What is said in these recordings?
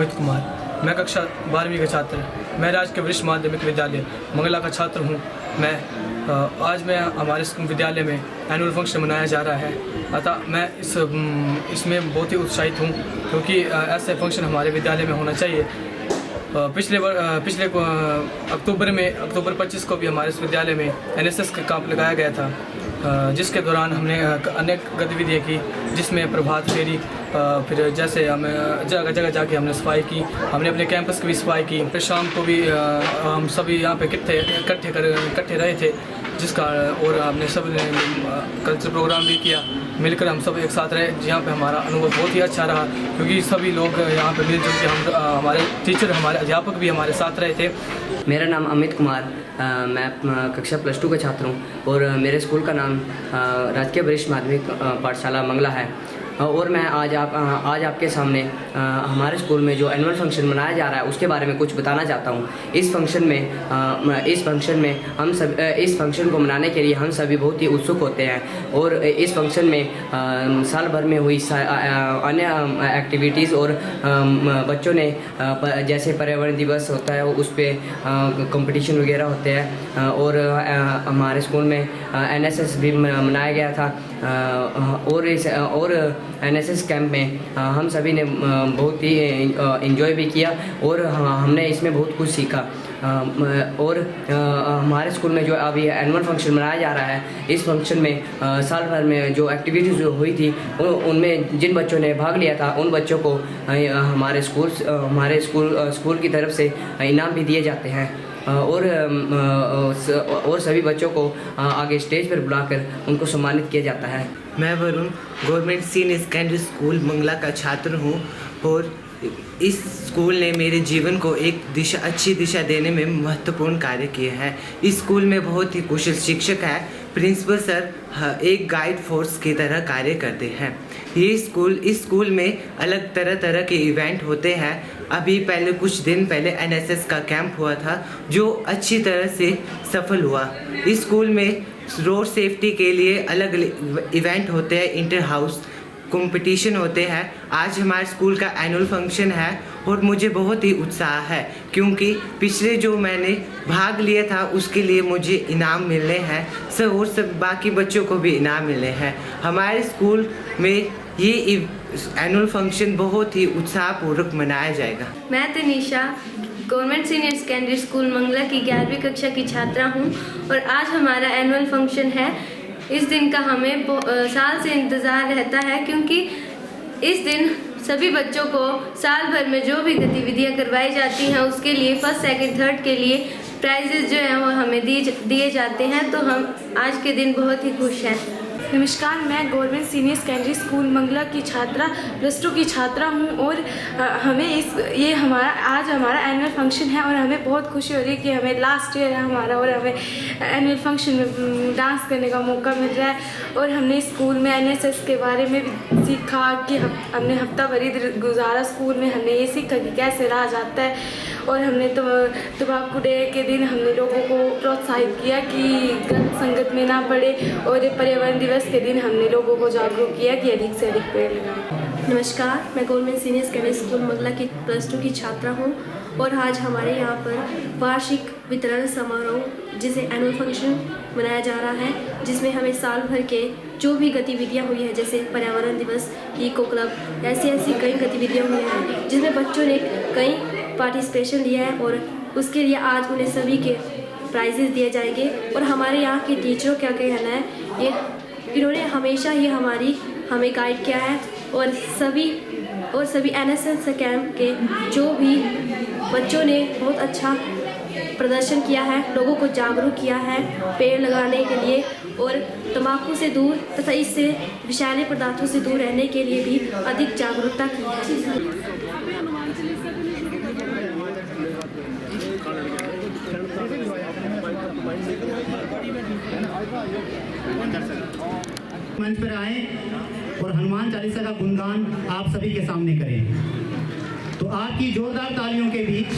अमित कुमार। मैं कक्षा 12वीं का छात्र। मैं राजकीय वरिष्ठ माध्यमिक विद्यालय मंगला का छात्र हूँ। आज मैं हमारे विद्यालय में एनुअल फंक्शन मनाया जा रहा है, अतः मैं इसमें बहुत ही उत्साहित हूँ, क्योंकि ऐसे फंक्शन हमारे विद्यालय में होना चाहिए। पिछले अक्टूबर 25 को भी हमारे इस विद्यालय में एनएसएस का कैंप लगाया गया था, जिसके दौरान हमने अनेक गतिविधियाँ की, जिसमें प्रभात फेरी, फिर जैसे हम जगह जगह जाके हमने सफाई की, हमने अपने कैंपस की भी सफाई की। फिर शाम को भी हम सभी यहाँ पे इकट्ठे रहे थे, जिसका और हमने सब कल्चर प्रोग्राम भी किया। मिलकर हम सब एक साथ रहे, जहाँ पे हमारा अनुभव बहुत ही अच्छा रहा, क्योंकि सभी लोग यहाँ पे मिलजुल के हम हमारे टीचर, हमारे अध्यापक भी हमारे साथ रहे थे। मेरा नाम अमित कुमार, मैं कक्षा +2 का छात्र हूँ और मेरे स्कूल का नाम राजकीय वरिष्ठ माध्यमिक पाठशाला मंगला है। और मैं आज आपके सामने हमारे स्कूल में जो एनुअल फंक्शन मनाया जा रहा है उसके बारे में कुछ बताना चाहता हूँ। इस फंक्शन में हम सब इस फंक्शन को मनाने के लिए हम सभी बहुत ही उत्सुक होते हैं, और इस फंक्शन में साल भर में हुई अन्य एक्टिविटीज़ और बच्चों ने जैसे पर्यावरण दिवस होता है उस पर कंपटीशन वगैरह होते हैं, और हमारे स्कूल में एनएसएस भी मनाया गया था, और एनएसएस कैंप में हम सभी ने बहुत ही एंजॉय भी किया, और हमने इसमें बहुत कुछ सीखा। और हमारे स्कूल में जो अभी एनुअल फंक्शन मनाया जा रहा है, इस फंक्शन में साल भर में जो एक्टिविटीज़ हुई थी उनमें जिन बच्चों ने भाग लिया था उन बच्चों को हमारे स्कूल की तरफ से इनाम भी दिए जाते हैं, और सभी बच्चों को आगे स्टेज पर बुलाकर उनको सम्मानित किया जाता है। मैं Varun government senior secondary school Mangla का छात्र हूँ, और इस स्कूल ने मेरे जीवन को एक अच्छी दिशा देने में महत्वपूर्ण कार्य किए हैं। इस स्कूल में बहुत ही कुशल शिक्षक हैं। प्रिंसिपल सर एक गाइड फोर्स की तरह कार्य करते हैं। इस स्कूल में अलग तरह के इवेंट होते हैं। अभी कुछ दिन पहले एनएसएस का कैंप हुआ था, जो अच्छी तरह से सफल हुआ। इस स्कूल में रोड सेफ्टी के लिए अलग इवेंट होते हैं, इंटर हाउस कंपटीशन होते हैं। आज हमारे स्कूल का एनुअल फंक्शन है और मुझे बहुत ही उत्साह है, क्योंकि पिछले जो मैंने भाग लिया था उसके लिए मुझे इनाम मिलने हैं, और सब बाकी बच्चों को भी इनाम मिलने हैं। हमारे स्कूल में ये एनुअल फंक्शन बहुत ही उत्साहपूर्वक मनाया जाएगा। मैं Tanisha government senior secondary school Mangla की 11वीं कक्षा की छात्रा हूँ, और आज हमारा एनुअल फंक्शन है। इस दिन का हमें साल से इंतज़ार रहता है, क्योंकि इस दिन सभी बच्चों को साल भर में जो भी गतिविधियाँ करवाई जाती हैं उसके लिए फर्स्ट सेकंड थर्ड के लिए प्राइजेज़ जो हैं वो हमें दिए जाते हैं, तो हम आज के दिन बहुत ही खुश हैं। नमस्कार, मैं government senior secondary school Mangla की छात्रा +2 की छात्रा हूं, और हमें आज हमारा एनुअल फंक्शन है, और हमें बहुत खुशी हो रही है कि हमें लास्ट ईयर है हमारा, और हमें एनुअल फंक्शन में डांस करने का मौका मिल रहा है। और हमने स्कूल में एनएसएस के बारे में भी सीखा कि हमने हफ्ता भरी गुजारा स्कूल में। हमने ये सीखा कि कैसे रहा जाता है, और हमने तंबाकू डे के दिन हमने लोगों को प्रोत्साहित किया कि गलत संगत में ना पड़े, और पर्यावरण दिवस के दिन हमने लोगों को जागरूक किया कि अधिक से अधिक पेड़ लगाएं। नमस्कार, मैं government senior secondary school Mangla की +2 की छात्रा हूँ, और आज हमारे यहाँ पर वार्षिक वितरण समारोह जिसे एनुअल फंक्शन मनाया जा रहा है, जिसमें हमें साल भर के जो भी गतिविधियाँ हुई हैं, जैसे पर्यावरण दिवस, इको क्लब, ऐसी कई गतिविधियाँ हुई हैं जिसमें बच्चों ने कई पार्टिसिपेशन लिया है, और उसके लिए आज उन्हें सभी के प्राइजेस दिए जाएंगे। और हमारे यहाँ के टीचरों का कहना है इन्होंने हमेशा ही हमें गाइड किया है, और सभी एनएसएस कैंप के जो भी बच्चों ने बहुत अच्छा प्रदर्शन किया है, लोगों को जागरूक किया है पेड़ लगाने के लिए, और तंबाकू से दूर तथा इससे विषैले पदार्थों से दूर रहने के लिए भी अधिक जागरूकता की है। मंच पर आए और हनुमान चालीसा का गुणगान आप सभी के सामने करें। तो आपकी जोरदार तालियों के बीच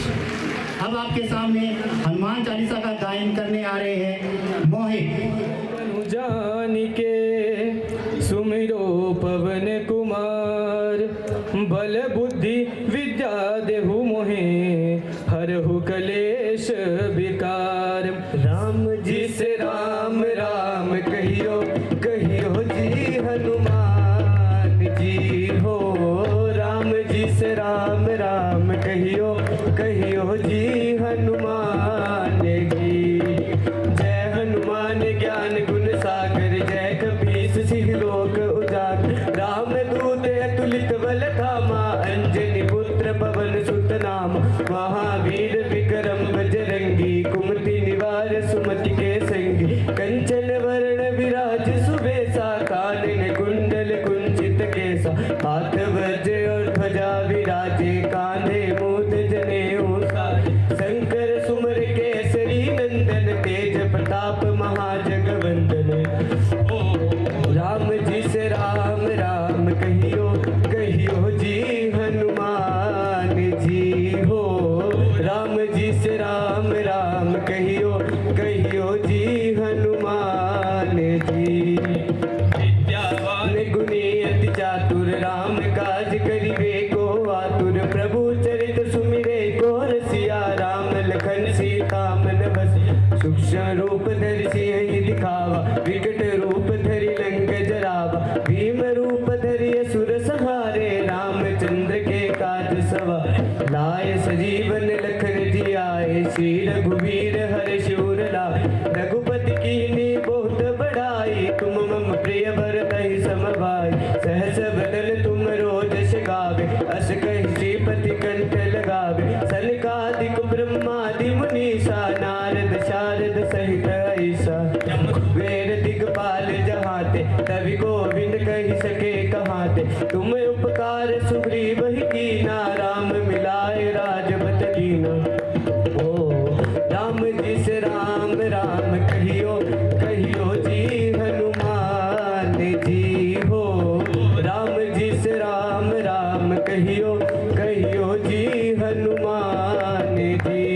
अब आपके सामने हनुमान चालीसा का गायन करने आ रहे हैं मोहित। जान के सुमिरो पवन कुमार, बल बुद्धि विद्या देव प्रताप महाजगवंदन। राम जी से राम राम कहियो कहियो जी हनुमान जी हो। राम जी से राम राम कहियो कहियो जी हनुमान जी। विद्यावान गुणी अति चातुर राम काज करिबे को आतुर। प्रभु चरित सुमिरे को रसिया राम लखन सीता मन बस। सूक्ष्म रूप धरि सिंह दिखावा विकट रूप धरि लंक जरावा। भीम रूप धरि असुर संहारे रामचंद्र के काज सवारे। लाए सजीवन लखन जी आए श्री रघुवीर हर्ष उर लाए। रघुपति कीन्ही बहुत बड़ाई तुम मम प्रिय भरतहि सम भाई। सहस बदन तुम रोजस गावे अस कहि श्रीपति कंठ लगावे। सनकादिक ब्रह्मादि मुनीसा नारद शारद सहित ऐसा। वेद दिगपाल जहाते तवि गोविंद कहि सके कहाते। तुम उपकार सुग्रीव ही कीना राम मिलाए राजपत दीना। ओ राम जी से राम राम कहियो कहियो जी हनुमान जी हो। राम जी से राम राम कहियो कहियो जी हनुमान जी।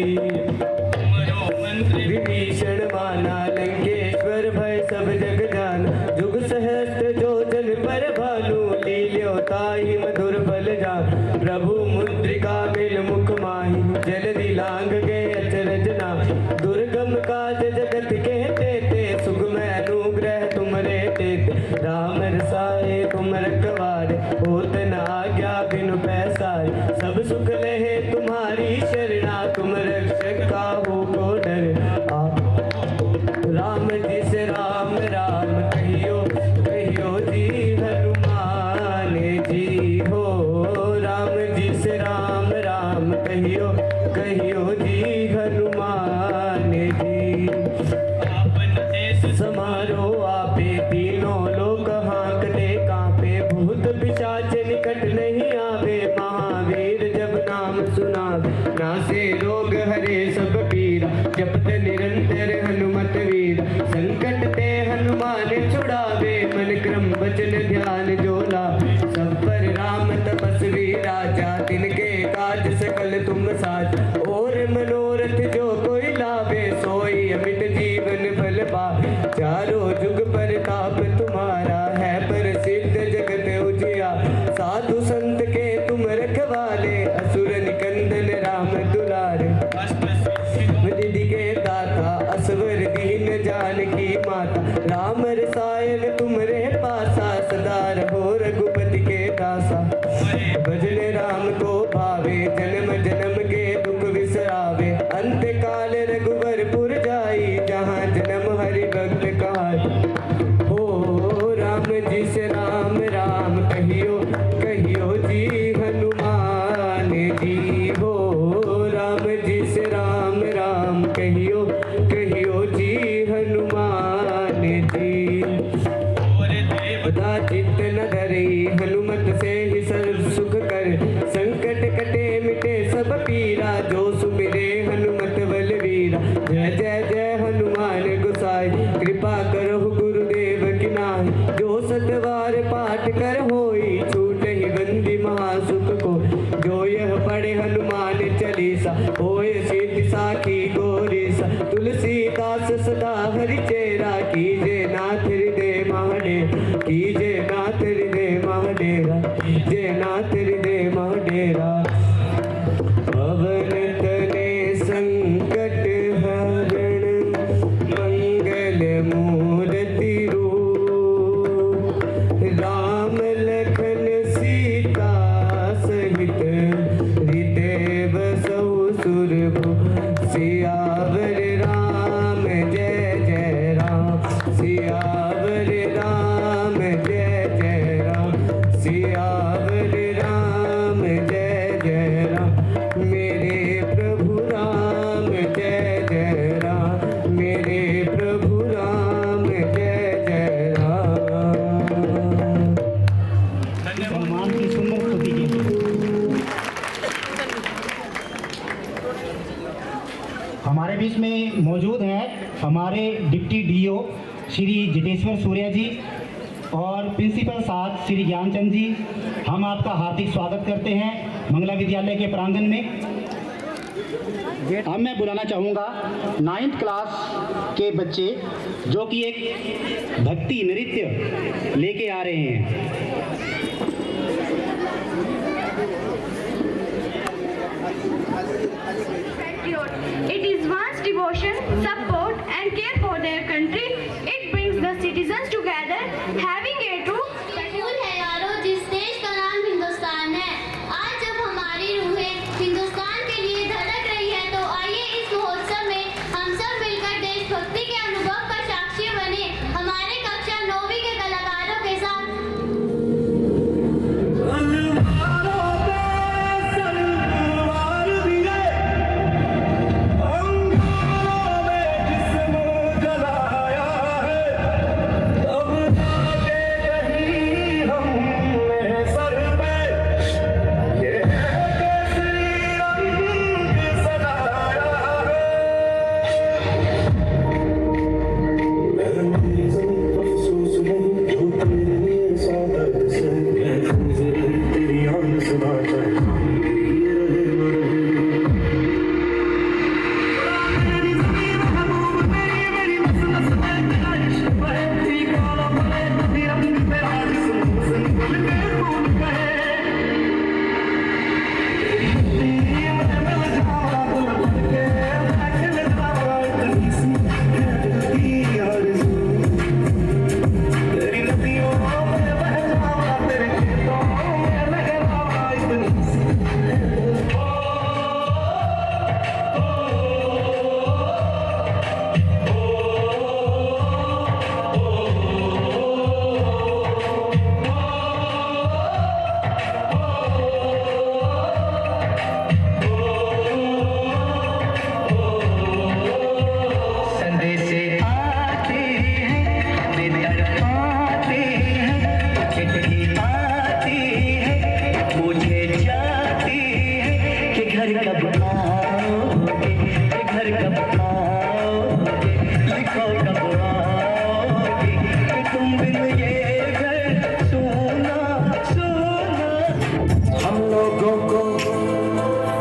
विभीषण माना लंकेश्वर भय सब जग जान। जुग सहस्त्र जो जन पर भानु लील्यो ताहि मधुर बल जान। प्रभु मुद्रिका मिल मुख माहि जलधि लांग गए अचरज नाहि। दुर्गम काज जगत के तेते सुगम अनुग्रह तुमरे तेते। राम रसाए तुम रखवारे होत न आज्ञा बिनु पैसारे। सब सुख लहे तुम्हारी शरणा तुम रक्षक काहू को डर। राम जी से राम राम कहियो कहियो जी हनुमान जी हो। राम जी से राम राम कहियो कहियो जी हनुमान जी। आपन देश समारो आपे तीनों लोक हाँकते कांपे। भूत पिशाच निकट नहीं आवे महावीर जब नाम सुनावे। नासे रोग हरे सब पीरा जपत निरंतर हनुमत वीर। संकट ते हनुमान छुड़ावे मन क्रम वचन ध्यान जोला। सब पर राम तपस्वी राजा तिनके काज सकल तुम साथ। और मनोरथ जो कोई लावे सोई अमित जीवन फल पावे। चारों जुग परताप तुम्हारा है प्रसिद्ध जगत उजिया। साधु संत के तुम रखवाले असुर निकंदन राम दुलारे। रिद्धि के दाता असवर दीन जानकी माता। राम रसायन तुमरे पासा सदा रहो रघुपति के दासा। भजन राम को भावे जन्म जन्म के दुख विसरावे। अंत काल रघुवरपुर जाई जहाँ जन्म हरि भक्त कहाई। हो राम जी से राम राम कहियो कहियो जी हनुमान जी हो। राम जी से राम राम कहियो कहियो जी हनुमान जी। बता चित्त न धरई हनुमत से ही सर्व सुख कर। संकट कटे मिटे सब पीरा जो सुमिरे हनुमत बलवीरा। जय जय जय हनुमान गोसाई कृपा करो गुरुदेव की नाहि। जो सतवार पाठ कर होई छूट ही बंदी महासुख को। जो यह पढ़े हनुमान चालीसा होय सिद्धि साखी गौरीसा। तुलसीदास सदा हरि चेरा कीजे नाथ हृदय महाडेरा। कीजे नाथ हृदय महाडेरा कीजे नाथ हृदय महाडेरा। पवन तने संकट हरण मंगल मूर्ति रूप। राम लखन सीता सहित हृदय बसहु सुरभु। सियावर राम जय जय राम। मौजूद हैं हमारे डिप्टी डीओ श्री जितेश्वर सूर्या जी और प्रिंसिपल साहब श्री ज्ञानचंद जी। हम आपका हार्दिक स्वागत करते हैं मंगला विद्यालय के प्रांगण में। अब मैं बुलाना चाहूँगा 9th क्लास के बच्चे जो कि एक भक्ति नृत्य लेके आ रहे हैं। It is one's devotion, support and care for their country. It brings the citizens together, having a true फूल है यारो जिस देश का नाम हिंदुस्तान है। आज जब हमारी रूहें हिंदुस्तान के लिए धड़क रही है तो आइए इस महोत्सव में हम सब मिलकर देशभक्ति के अनुभव का साक्षी बने। हमारे कक्षा 9वीं के कलाकारों के साथ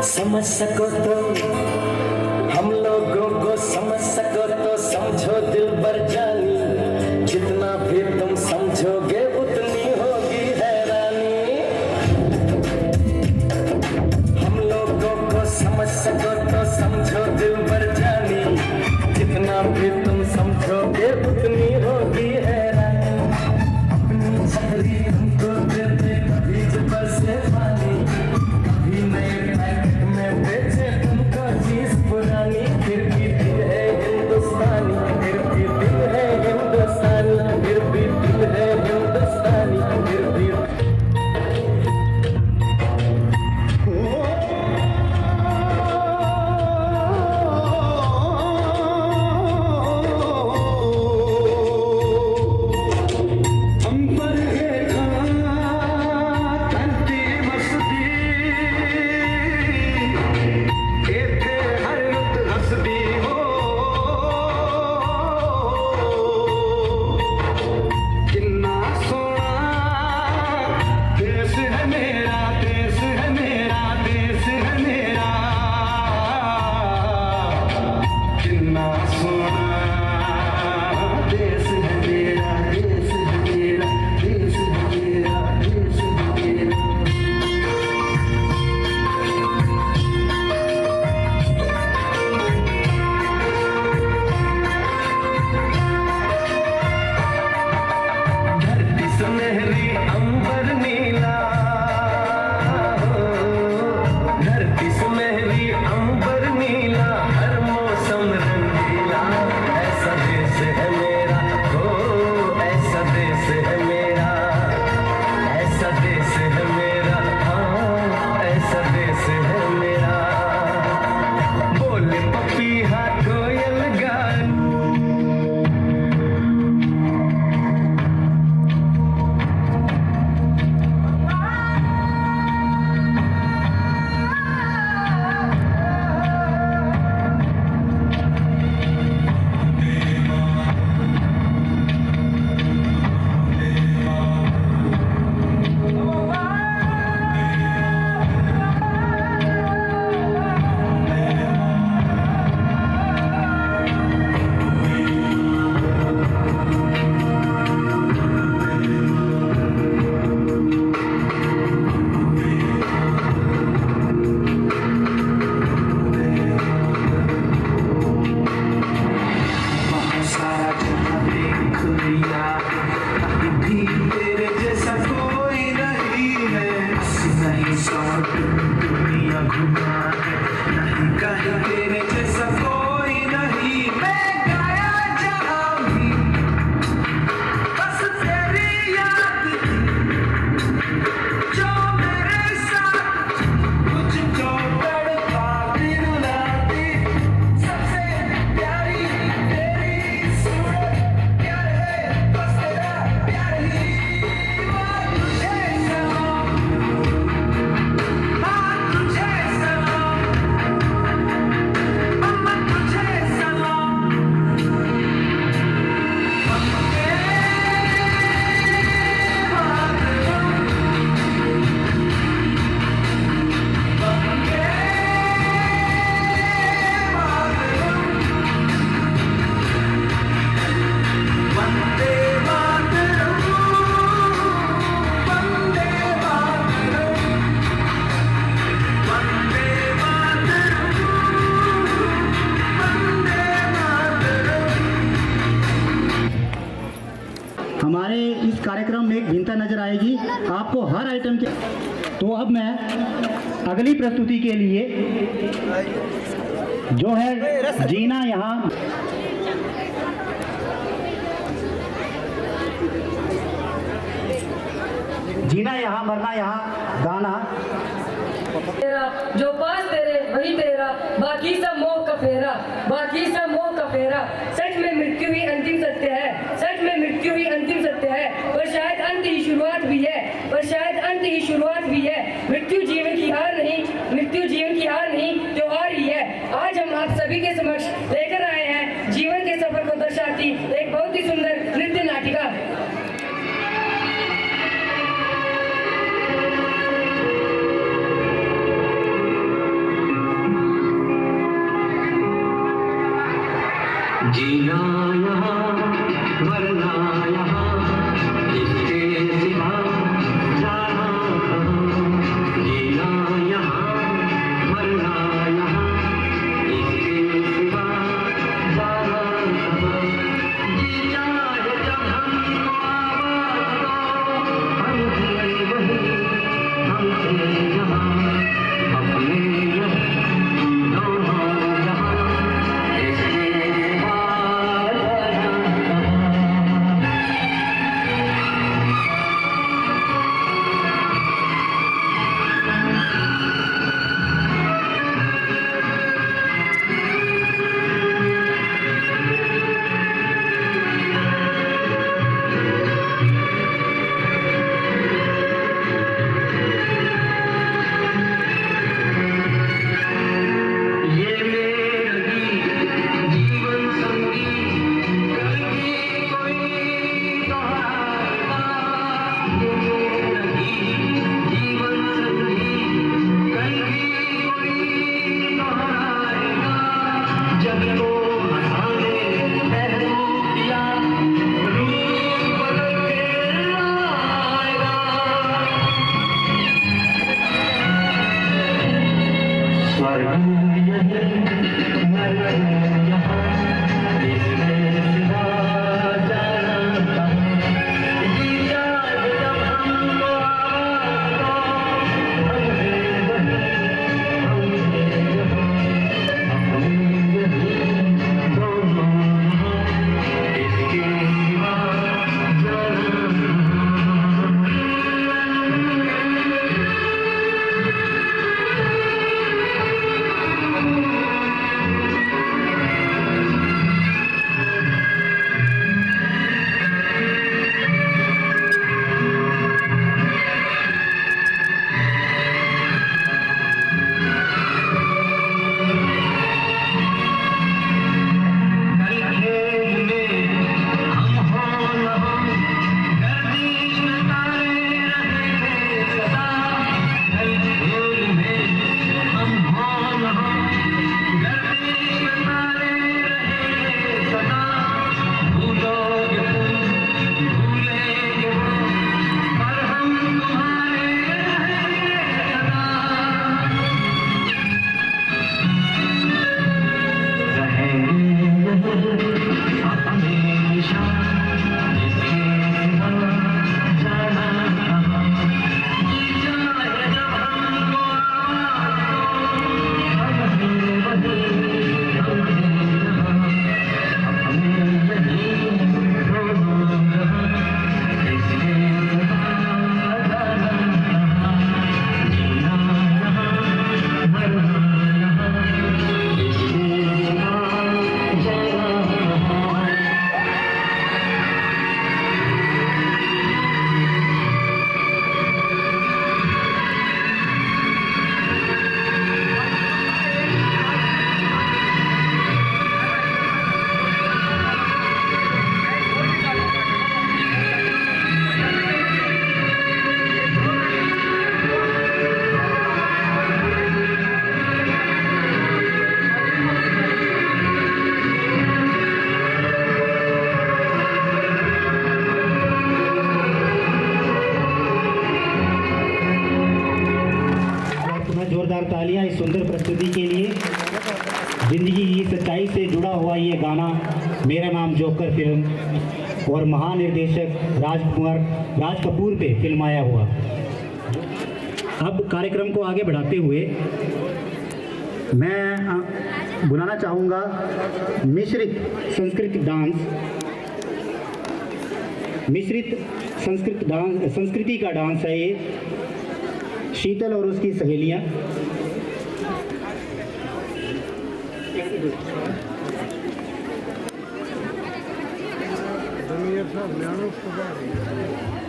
समझ सको तो हम लोगों को समझ सको तो समझो दिल भर जानी, जितना भी तुम समझोगे उतनी होगी हैरानी। हम लोगों को समझ सको तो समझो दिल भर जानी, जितना भी तुम समझोगे उतनी होगी हैरानी। अपनी छतरी तुमको दे दे कभी जुबान से पानी, कभी नए पैकेट में बेचे तुमको चीज पुरानी। फिर भी दिल है हिंदुस्तानी, फिर भी दिल है हिंदुस्तानी, फिर भी दिल है हिंदुस्तानी, फिर भी शुक्रिया, भी तेरे जैसा कोई नहीं है, नहीं शौक दुनिया घुमा है, नहीं कहीं तेरे जैसा कोई नहीं, मैं गाया जहाँ भी बस तेरी याद थी, जो मेरे साथ मुझको तड़पाती रुलाती, सबसे प्यारी तेरी सूरत, प्यार है बस तेरा प्यार ही, वो तुझे सलाम, हाँ तुझे सलाम, अम्मा तुझे सलाम, वंदे हमारे इस कार्यक्रम में एक भिन्नता नजर आएगी आपको हर आइटम के। तो अब मैं अगली प्रस्तुति के लिए जो है जीना यहाँ मरना यहाँ गाना। तेरा जो पास तेरे वही तेरा, बाकी सब मोह का फेरा, बाकी सब मोह का फेरा। सच में मृत्यु ही अंतिम सत्य है, सच में मृत्यु ही अंतिम सत्य है, पर शायद अंत ही शुरुआत भी है, पर शायद अंत ही शुरुआत भी है। मृत्यु जीवन की हार नहीं, मृत्यु जीवन की हार नहीं त्योहार ही है। आज हम आप सभी के समक्ष लेकर आए हैं जीवन के सफर को दर्शाती एक बहुत ही सुंदर नृत्य नाटिका। जीना यहाँ मरना यहाँ, इसके सिवा जाना कहाँ, जीना यहाँ मरना यहाँ, इसके सिवा जाना कहाँ, जी चाहे जब हमको आवाज़ दो, हम थे वही, हम थे यहाँ, अपने यहाँ दोनों यहाँ, इसके सिवा जाना कहाँ। राम जोकर फिल्म और महानिर्देशक राज कपूर पे फिल्माया हुआ। अब कार्यक्रम को आगे बढ़ाते हुए मैं बुलाना चाहूँगा मिश्रित संस्कृति का डांस है ये, शीतल और उसकी सहेलियाँ।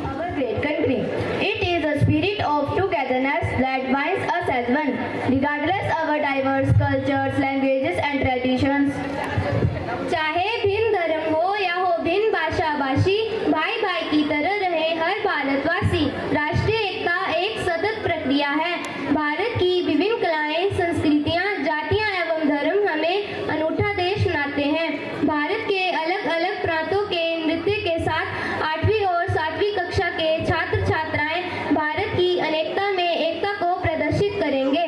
Our great country. It is a spirit of togetherness that binds us as one, regardless our diverse cultures, languages and traditions. चाहे भिन्न धर्म हो या हो भिन्न भाषा भाषी, भाई भाई की तरह रहे हर भारतवासी। राष्ट्रीय एकता एक सतत प्रक्रिया है। भारत की विभिन्न कलाएं, संस्कृतियां, जातियां एवं धर्म हमें अनूठा देश बनाते हैं। भारत के अलग अलग प्रांतों के नृत्य के साथ 8वीं और 7वीं कक्षा के छात्र छात्राएं भारत की अनेकता में एकता को प्रदर्शित करेंगे।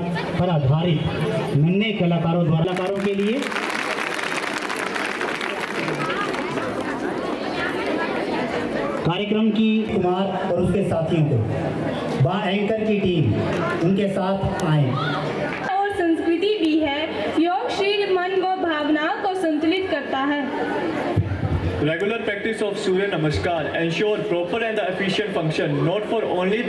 पाठ पर आधारित नन्हे कलाकारों द्वारा कलाकारों के लिए कार्यक्रम की कुमार और उसके साथियों को बा एंकर की टीम उनके साथ आए। और संस्कृति भी है। योग शरीर मन व भावनाओं को संतुलित करता है। Regular practice of Surya Namaskar ensure proper and efficient function not for only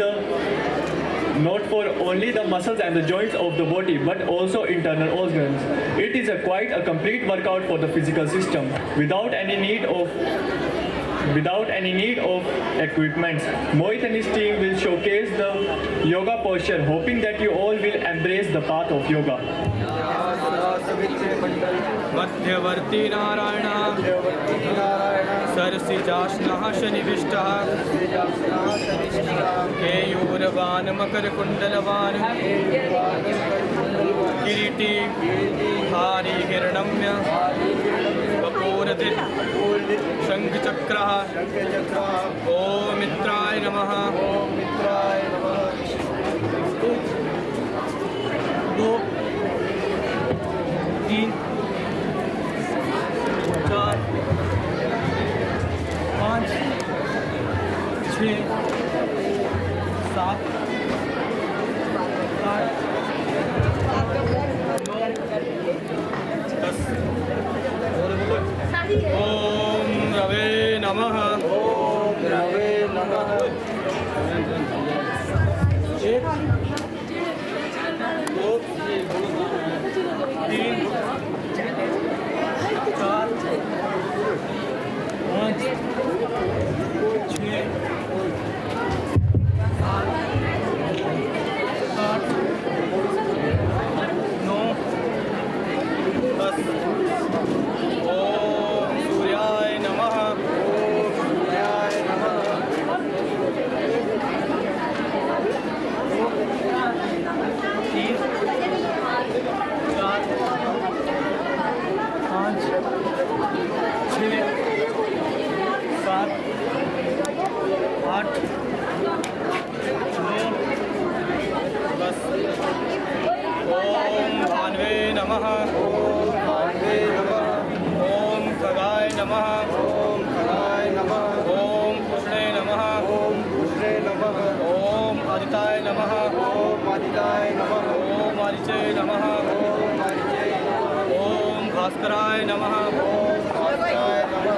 the muscles and the joints of the body but also internal organs. It is quite a complete workout for the physical system without any need of equipment. Mohit and his team will showcase the yoga posture, hoping that you all will embrace the path of yoga. मध्यवर्ती नारायण सरसिजासनः शनिविष्टः केयूरवान् मकरकुण्डलवान् किरीटी हारी हिरण्यम्य कपूरधृत् शङ्खचक्रः ॐ मित्राय नमः। दो तीन चार पाँच छः सात आठ नौ दस। ओम रवे नमः। ओम रवे नमः। एक दो तीन चार पाँच छः सात आठ नौ दस। ओम सूर्याय नमः। ओम सूर्याय नमः। तीन चार पाँच छः सात आठ नौ दस। ओम भान्वे नमः। ओम भान्वे नमः। ओम खगाय नमः। ओम खगाय नमः। ओम कृष्णे नमः। ओम कृष्णे नमः। ओम आदिताय नमः। ओम आदिताय नमः। ओम मारीचे नमः। ओम मारीचे नमः। ओम भास्कराय नमः। ओम भास्कराय नमः।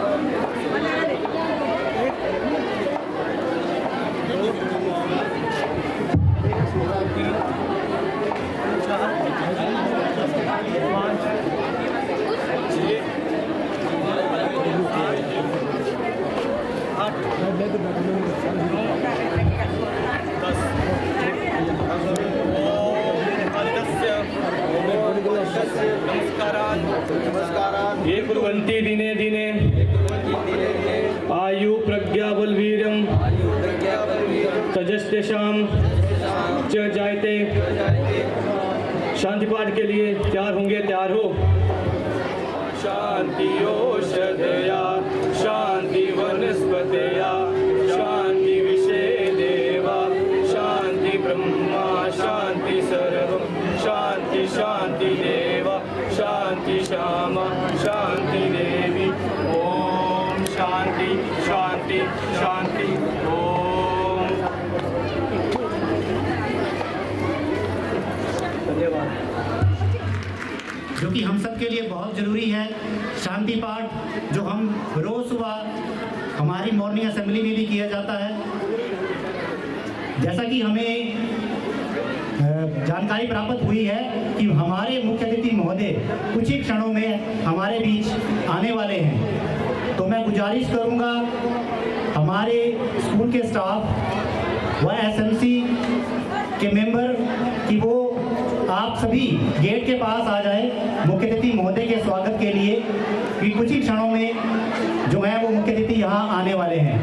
ये कुर्वन्ति दिने दिने आयु प्रज्ञा बलवीरम तजस्तेषां च जायते। शांति पाठ के लिए तैयार होंगे? तैयार हो? शांति औषधया शांति वनस्पतया शांति विषय देवा शांति ब्रह्मा शांति सर्वं शांति शांति देवा शांति श्यामा शांति देवी। ओम शांति शांति शांति। ओम धन्यवाद। जो कि हम सब के लिए बहुत ज़रूरी है। शांति पाठ जो हम रोज़ सुबह हमारी मॉर्निंग असेंबली में भी किया जाता है। जैसा कि हमें जानकारी प्राप्त हुई है कि हमारे मुख्य अतिथि महोदय कुछ ही क्षणों में हमारे बीच आने वाले हैं, तो मैं गुजारिश करूंगा हमारे स्कूल के स्टाफ व एसएमसी के मेंबर कि वो आप सभी गेट के पास आ जाए मुख्य अतिथि महोदय के स्वागत के लिए, कि कुछ ही क्षणों में जो है वो मुख्य अतिथि यहाँ आने वाले हैं।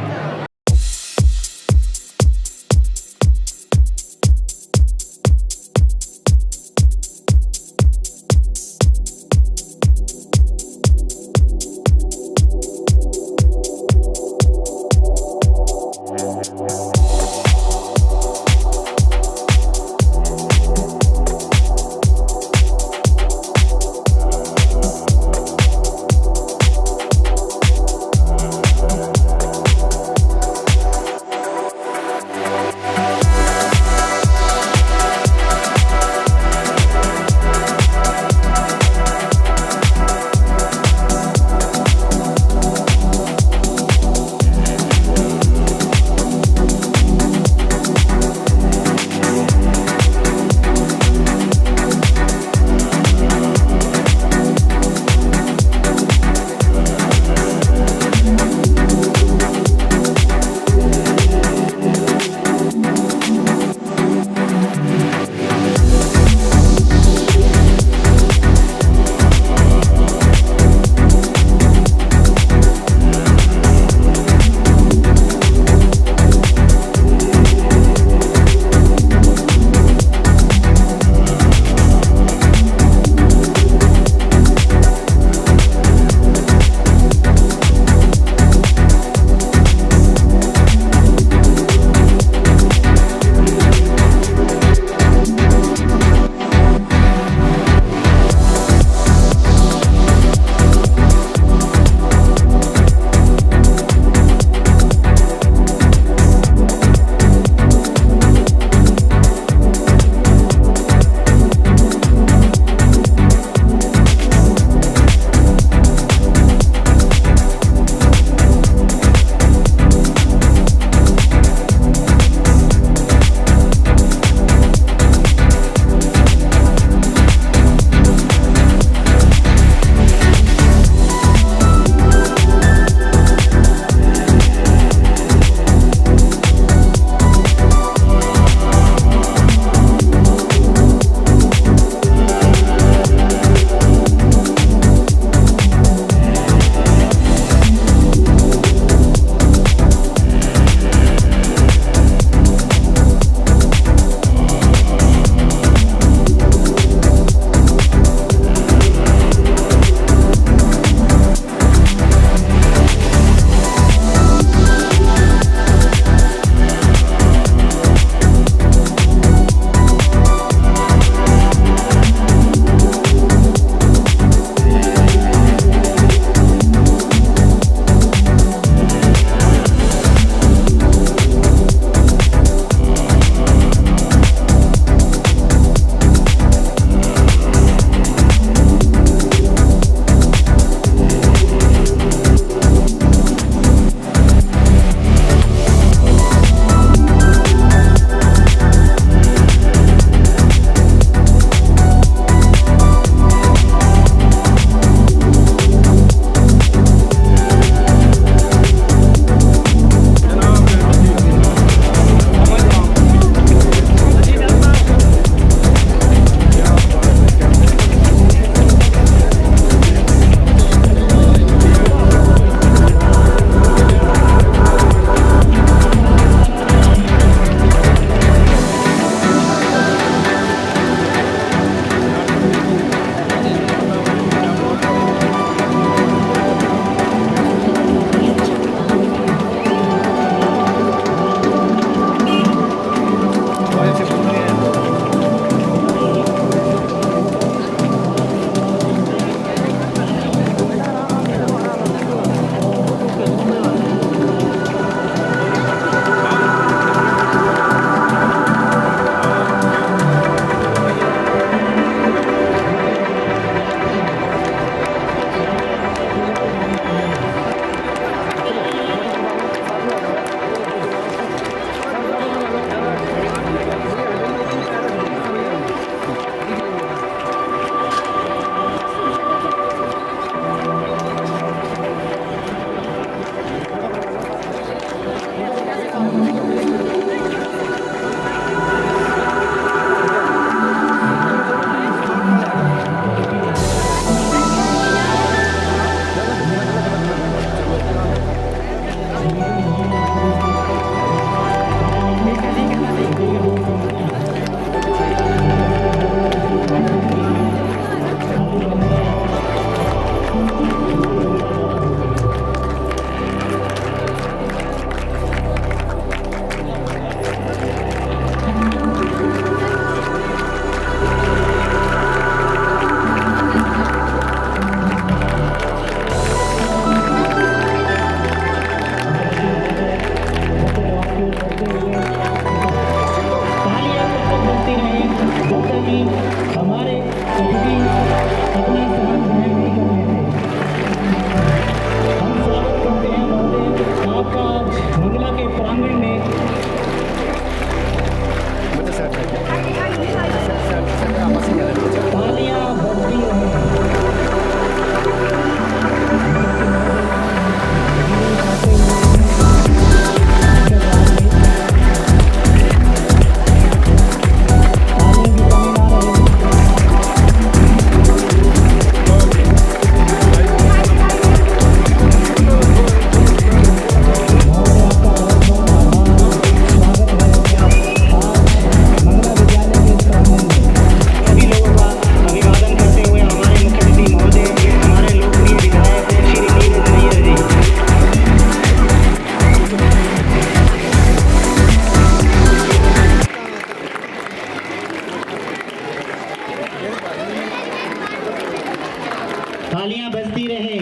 बजती रहे।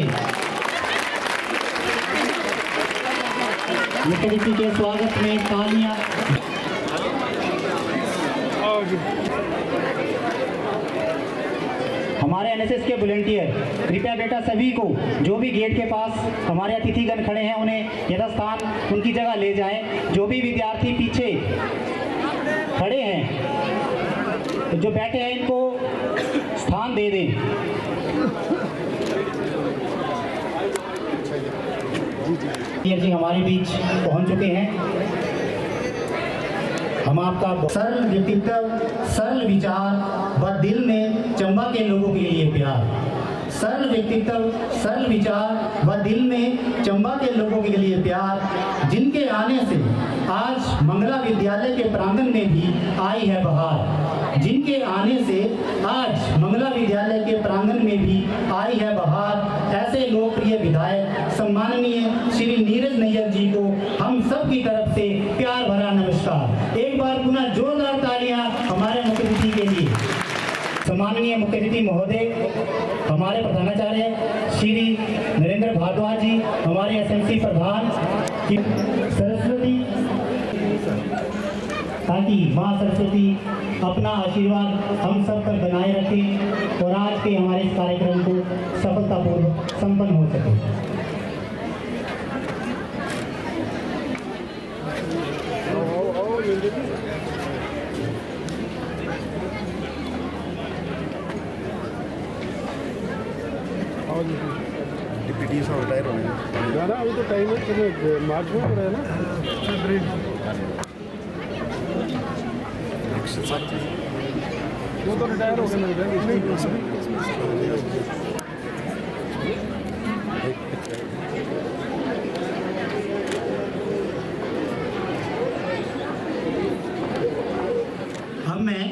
मुख्य अतिथि के स्वागत में तालियां। हमारे एनएसएस के वॉलंटियर कृपया बेटा सभी को जो भी गेट के पास हमारे अतिथिगण खड़े हैं उन्हें यथास्थान उनकी जगह ले जाएं। जो भी विद्यार्थी पीछे खड़े हैं जो बैठे हैं इनको स्थान दे दें। जी हमारे बीच पहुंच चुके हैं। हम आपका सरल व्यक्तित्व, सरल विचार व दिल में चंबा के लोगों के लिए प्यार। सरल व्यक्तित्व, सरल विचार व दिल में चंबा के लोगों के लिए प्यार, जिनके आने से आज मंगला विद्यालय के प्रांगण में भी आई है बहार। जिनके आने से आज मंगला विद्यालय के प्रांगण में भी आई है बहार। ऐसे लोकप्रिय विधायक सम्माननीय श्री नीरज नैयर जी को हम सब की तरफ से प्यार भरा नमस्कार। एक बार पुनः जोरदार तालियां हमारे मुख्य अतिथि के लिए। सम्माननीय मुख्य अतिथि महोदय, हमारे प्रधानाचार्य श्री नरेंद्र भारद्वाज जी, हमारे एसएमसी प्रधान सरस्वती, ताकि माँ सरस्वती अपना आशीर्वाद हम सब पर बनाए रखें और आज के हमारे इस कार्यक्रम को सफलतापूर्वक संपन्न हो सके। डिप्टी साहब रिटायर हो गए अभी तो टाइम है, मार्च में हो रहा है ना। वो तो रिटायर हो गए। अब मैं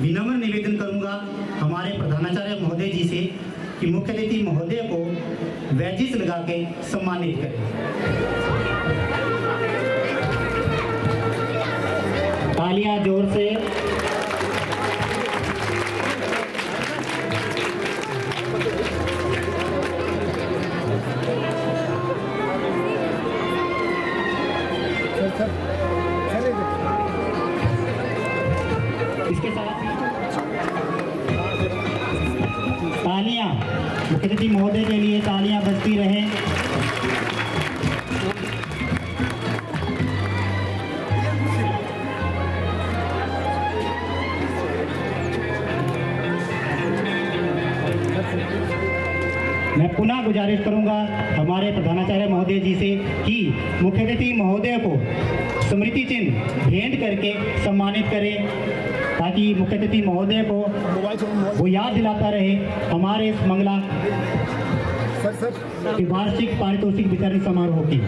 विनम्र निवेदन करूंगा हमारे प्रधानाचार्य महोदय जी से कि मुख्य अतिथि महोदय को बैजिस लगा के सम्मानित करें। तालियां जोर से। इसके साथ तालियां मुख्य अतिथि महोदय के लिए तालियां बजती रहें। मैं पुनः गुजारिश करूंगा हमारे प्रधानाचार्य महोदय जी से कि मुख्य अतिथि महोदय को स्मृति चिन्ह भेंट करके सम्मानित करें, ताकि मुख्य अतिथि महोदय को वो याद दिलाता रहे हमारे इस मंगला वार्षिक पारितोषिक वितरण समारोह की।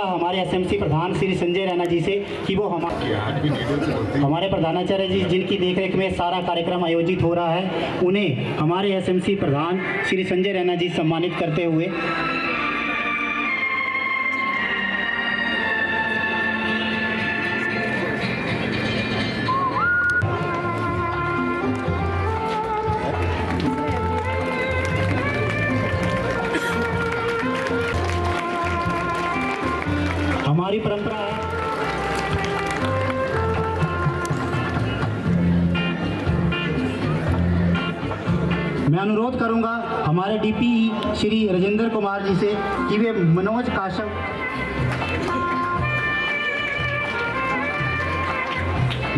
हमारे एसएमसी प्रधान श्री संजय रैना जी से कि वो हमारे प्रधानाचार्य जी जिनकी देखरेख में सारा कार्यक्रम आयोजित हो रहा है, उन्हें हमारे एसएमसी प्रधान श्री संजय रैना जी सम्मानित करते हुए हमारी परंपरा है मैं अनुरोध करूंगा हमारे डीपी श्री राजेंद्र कुमार जी से कि वे मनोज काश्यप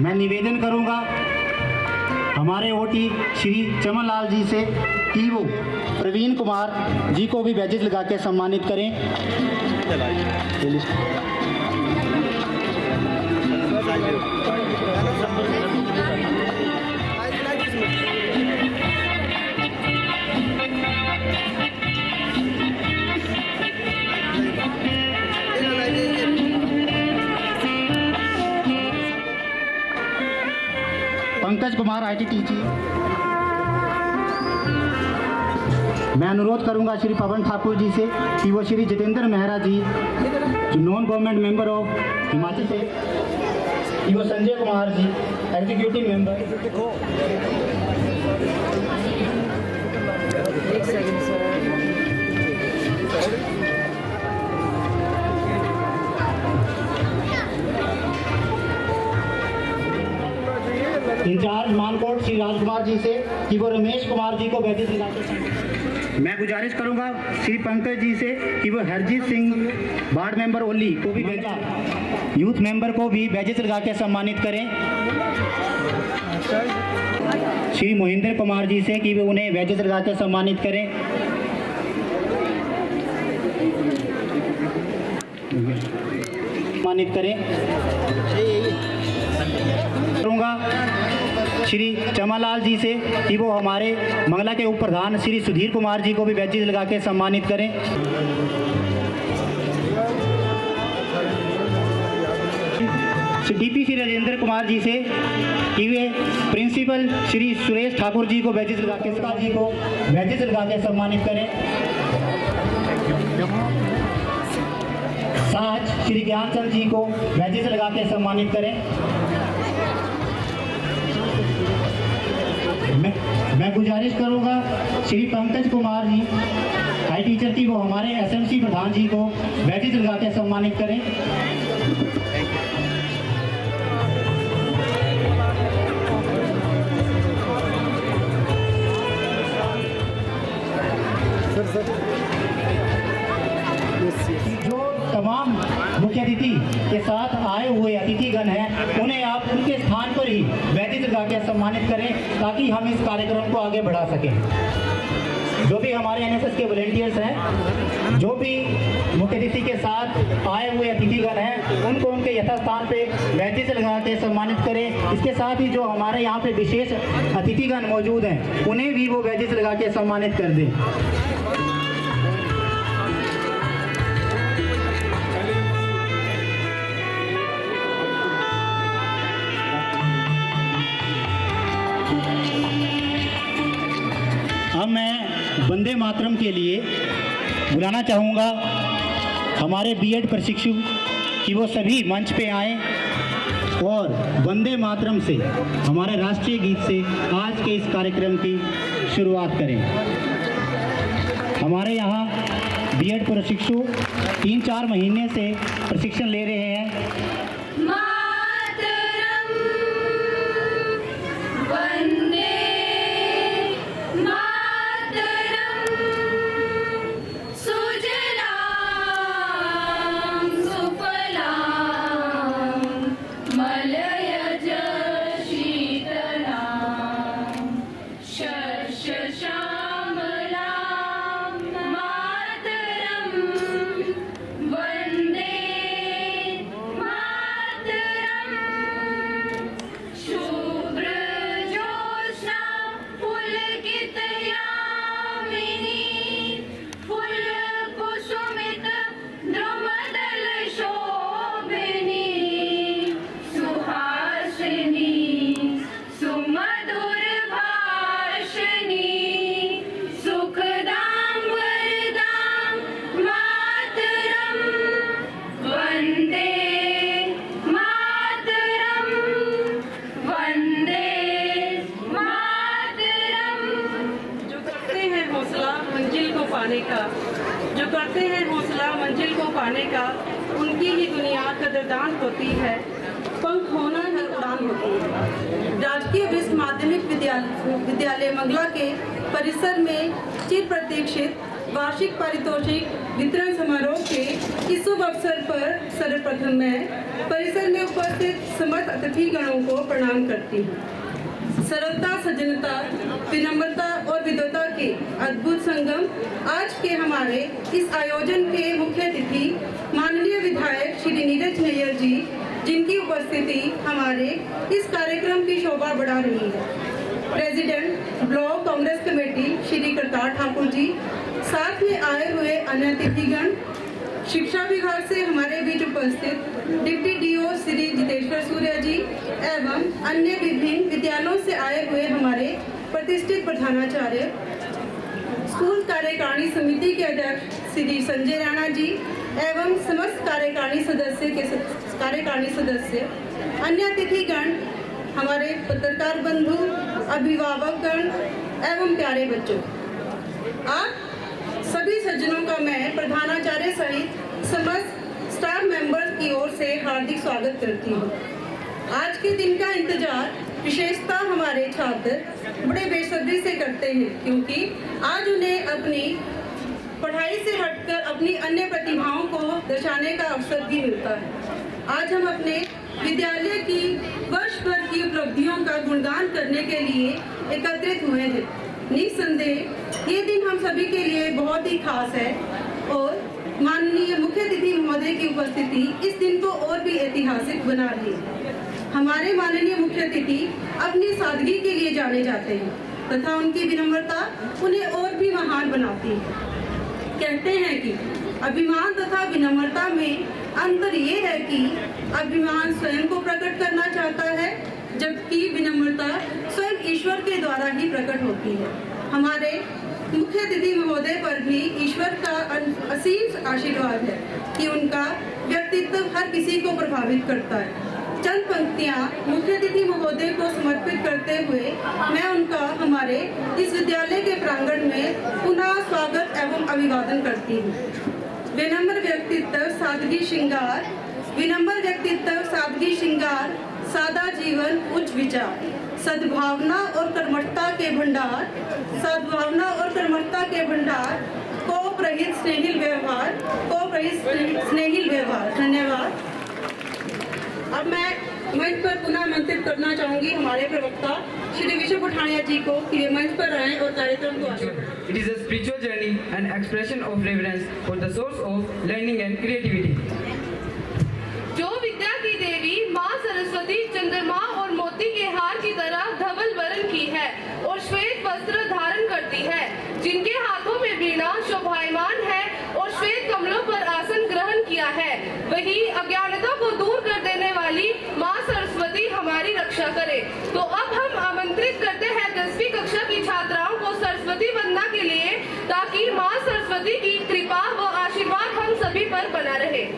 मैं निवेदन करूंगा हमारे ओटी श्री चमन लाल जी से कि वो प्रवीण कुमार जी को भी बैजेस लगा के सम्मानित करें। पंकज कुमार ITTG। मैं अनुरोध करूंगा श्री पवन ठाकुर जी से कि वो श्री जितेंद्र मेहरा जी जो non government member of Himachal से कि वो संजय कुमार जी एग्जीक्यूटिव मेंबर। एक second sir. Incharge Mankot Shri Rajkumar ji से कि वो रमेश कुमार जी को बैजेस लगाकर। मैं गुजारिश करूंगा श्री पंकज जी से कि वो हरजीत सिंह वार्ड मेंबर ओली को भी यूथ मेंबर को भी बैजेस लगा के सम्मानित करें। श्री मोहिंद्र कुमार जी से कि वो उन्हें बैजेस लगा के सम्मानित करें। सम्मानित करें करूंगा श्री चमालाल जी से कि वो हमारे मंगला के उप प्रधान श्री सुधीर कुमार जी को भी बैजेस लगा के सम्मानित करें। श्री डीपीसी राजेंद्र कुमार जी से कि वे प्रिंसिपल श्री सुरेश ठाकुर जी को बैजेस लगा के सम्मानित करें। साथ श्री ज्ञानचंद जी को बैजेस लगा के सम्मानित करें। मैं गुजारिश करूंगा श्री पंकज कुमार जी हाई टीचर की वो हमारे एसएमसी प्रधान जी को बैजेस लगा के सम्मानित करें। जो तमाम मुख्य अतिथि के साथ आए हुए अतिथिगण हैं उन्हें आप उनके स्थान पर ही बैजेस लगा के सम्मानित करें ताकि हम इस कार्यक्रम को आगे बढ़ा सकें। जो भी हमारे एनएसएस के वॉलंटियर्स हैं, जो भी मुख्य अतिथि के साथ आए हुए अतिथिगण हैं, उनको उनके यथास्थान पे बैजेस लगा के सम्मानित करें। इसके साथ ही जो हमारे यहाँ पे विशेष अतिथिगण मौजूद हैं उन्हें भी वो बैजेस लगा के सम्मानित कर दें। अब मैं वंदे मातरम के लिए बुलाना चाहूँगा हमारे बीएड प्रशिक्षु कि वो सभी मंच पे आएँ और वंदे मातरम से हमारे राष्ट्रीय गीत से आज के इस कार्यक्रम की शुरुआत करें। हमारे यहाँ बीएड प्रशिक्षु 3-4 महीने से प्रशिक्षण ले रहे हैं। जो करते हैं हौसला मंजिल को पाने का, उनकी ही दुनिया कदरदान होती है, पंख होना ही उड़ान होती है। राजकीय वरिष्ठ माध्यमिक विद्यालय मंगला के परिसर में चिर प्रतीक्षित वार्षिक पारितोषिक वितरण समारोह के इस शुभ अवसर पर सर्वप्रथम मैं परिसर में उपस्थित समस्त अतिथिगणों को प्रणाम करती हूँ। सरलता, सज्जनता, विनम्रता और विद्वता के अद्भुत संगम आज के हमारे इस आयोजन के मुख्य अतिथि माननीय विधायक श्री नीरज नैयर जी, जिनकी उपस्थिति हमारे इस कार्यक्रम की शोभा बढ़ा रही है। President block Congress committee Shri Kartar Thakur ji, साथ में आए हुए अन्य अतिथिगण, शिक्षा विभाग से हमारे बीच उपस्थित डिप्टी डीओ श्री जितेश्वर सूर्य जी एवं अन्य विभिन्न विद्यालयों से आए हुए हमारे प्रतिष्ठित प्रधानाचार्य, स्कूल कार्यकारिणी समिति के अध्यक्ष श्री संजय राणा जी एवं समस्त कार्यकारिणी सदस्य, अन्य अतिथिगण, हमारे पत्रकार बंधु, अभिभावकगण एवं प्यारे बच्चों, आप सभी सज्जनों का मैं प्रधानाचार्य सहित समस्त स्टाफ मेंबर्स की ओर से हार्दिक स्वागत करती हूँ। आज के दिन का इंतजार विशेषता हमारे छात्र बड़े बेसब्री से करते हैं, क्योंकि आज उन्हें अपनी पढ़ाई से हटकर अपनी अन्य प्रतिभाओं को दर्शाने का अवसर भी मिलता है। आज हम अपने विद्यालय की वर्ष भर की उपलब्धियों का गुणगान करने के लिए एकत्रित हुए हैं। निस्संदेह ये दिन हम सभी के लिए बहुत ही खास है और माननीय मुख्य अतिथि महोदय की उपस्थिति इस दिन को और भी ऐतिहासिक बना रही है। हमारे माननीय मुख्य अतिथि अपनी सादगी के लिए जाने जाते हैं तथा उनकी विनम्रता उन्हें और भी महान बनाती है। कहते हैं कि अभिमान तथा विनम्रता में अंतर ये है कि अभिमान स्वयं को प्रकट करना चाहता है, जबकि विनम्रता स्वयं ईश्वर के द्वारा ही प्रकट होती है। हमारे मुख्य अतिथि महोदय पर भी ईश्वर का असीम आशीर्वाद है कि उनका व्यक्तित्व हर किसी को प्रभावित करता है। चंद पंक्तियाँ मुख्य अतिथि महोदय को समर्पित करते हुए मैं उनका हमारे इस विद्यालय के प्रांगण में पुनः स्वागत एवं अभिवादन करती हूँ। विनम्र व्यक्तित्व सादगी श्रृंगार, विनम्र व्यक्तित्व सादगी श्रृंगार, सादा जीवन उच्च विचार, सद्भावना और कर्मठता के भंडार, सद्भावना और कर्मठता के भंडार, कोप रहित स्नेहिल व्यवहार, कोप रहित स्नेहिल व्यवहार। धन्यवाद। अब मैं मंच पर पुनः आमंत्रित करना चाहूंगी हमारे प्रवक्ता श्री विश्व पठानिया जी को कि वे मंच पर आएं और कार्यक्रम को आगे। It is a spiritual journey and expression of reverence for the source of learning and creativity. जो विद्या की देवी माँ सरस्वती चंद्रमा और मोती के हार की तरह धवल वर्ण की है और श्वेत वस्त्र धारण करती है, जिनके हाथों में वीणा शोभायमान है और श्वेत कमलों पर आसन ग्रहण किया है, वही अज्ञानता को दूर कर देने वाली माँ सरस्वती हमारी रक्षा करे। तो अब हम आमंत्रित करते हैं 10वीं कक्षा की छात्राओं को सरस्वती वंदना के लिए, ताकि माँ सरस्वती की कृपा व आशीर्वाद हम सभी पर बना रहे।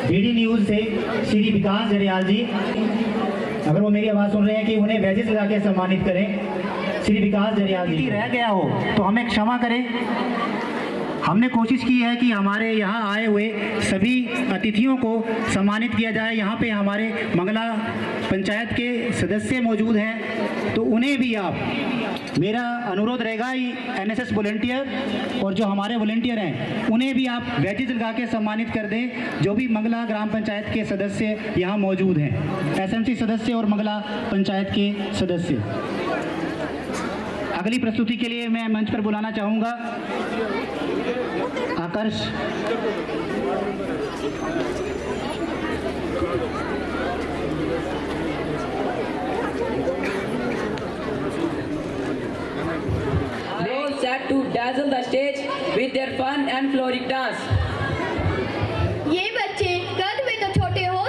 डीडी न्यूज़ से श्री विकास जरियाल जी, अगर वो मेरी आवाज़ सुन रहे हैं, कि उन्हें बैजेस लगा के सम्मानित करें। श्री विकास जरियाल जी, रह गया हो तो हमें क्षमा करें। हमने कोशिश की है कि हमारे यहाँ आए हुए सभी अतिथियों को सम्मानित किया जाए। यहाँ पे हमारे मंगला पंचायत के सदस्य मौजूद हैं, तो उन्हें भी आप, मेरा अनुरोध रहेगा ही एनएसएस वॉलंटियर और जो हमारे वॉलंटियर हैं उन्हें भी आप बैजेस लगा के सम्मानित कर दें, जो भी मंगला ग्राम पंचायत के सदस्य यहाँ मौजूद हैं, एसएमसी सदस्य और मंगला पंचायत के सदस्य। अगली प्रस्तुति के लिए मैं मंच पर बुलाना चाहूँगा आकर्ष। They all set to dazzle the stage with their fun and florid dance. ये बच्चे कद में तो छोटे हो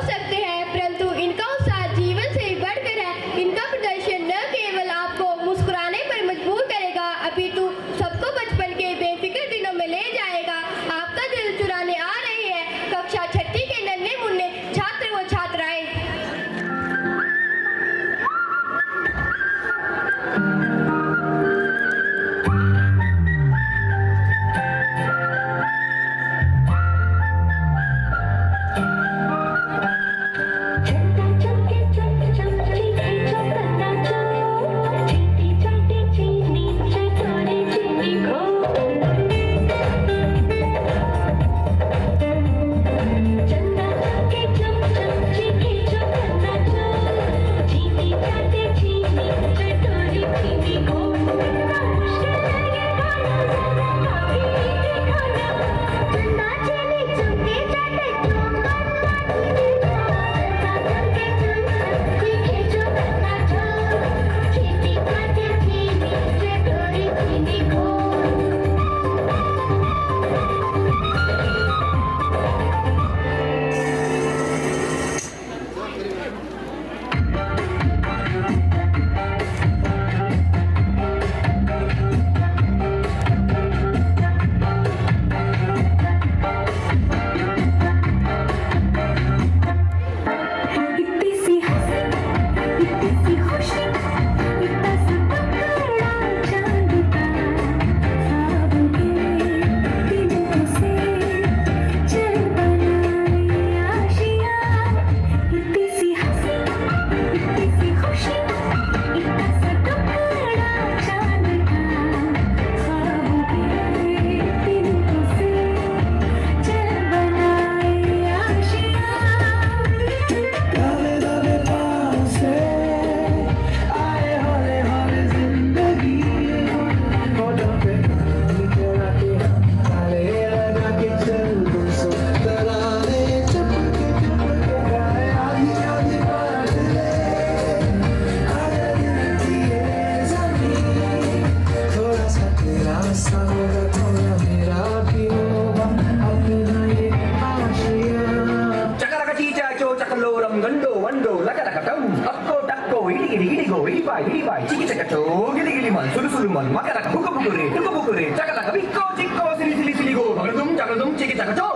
do la ka da akko dakko hidi bai chiki chaka cho gili man suru man maka da bukure chaka da bikko chikko sili go jagadum chiki chaka cho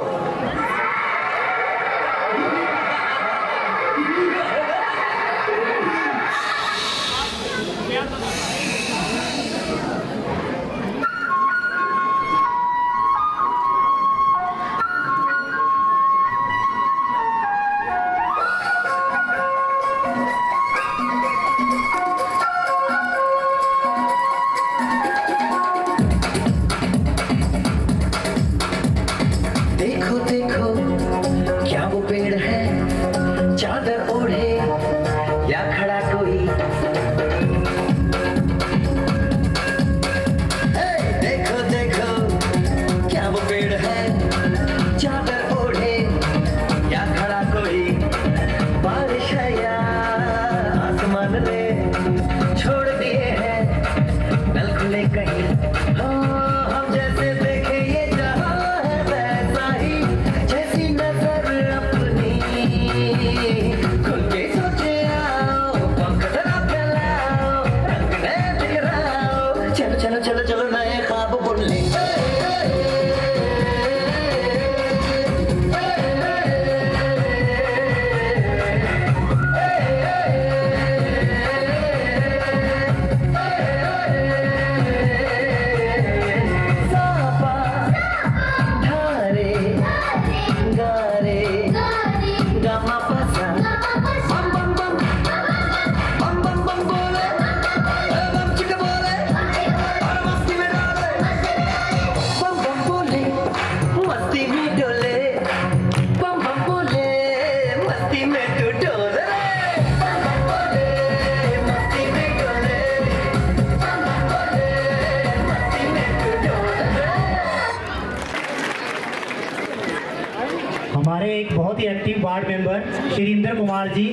हमारे एक बहुत ही active ward member Shri Indra Kumar ji,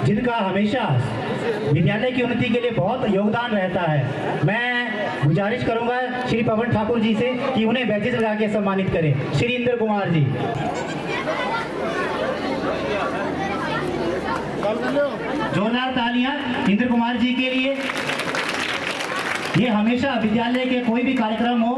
जिनका हमेशा विद्यालय की उन्नति के लिए बहुत योगदान रहता है। मैं गुजारिश करूंगा श्री पवन ठाकुर जी से कि उन्हें बैचेस लगा के सम्मानित करें। श्री इंद्र कुमार जी, जोरदार तालियां इंद्र कुमार जी के लिए। ये हमेशा विद्यालय के कोई भी कार्यक्रम हो,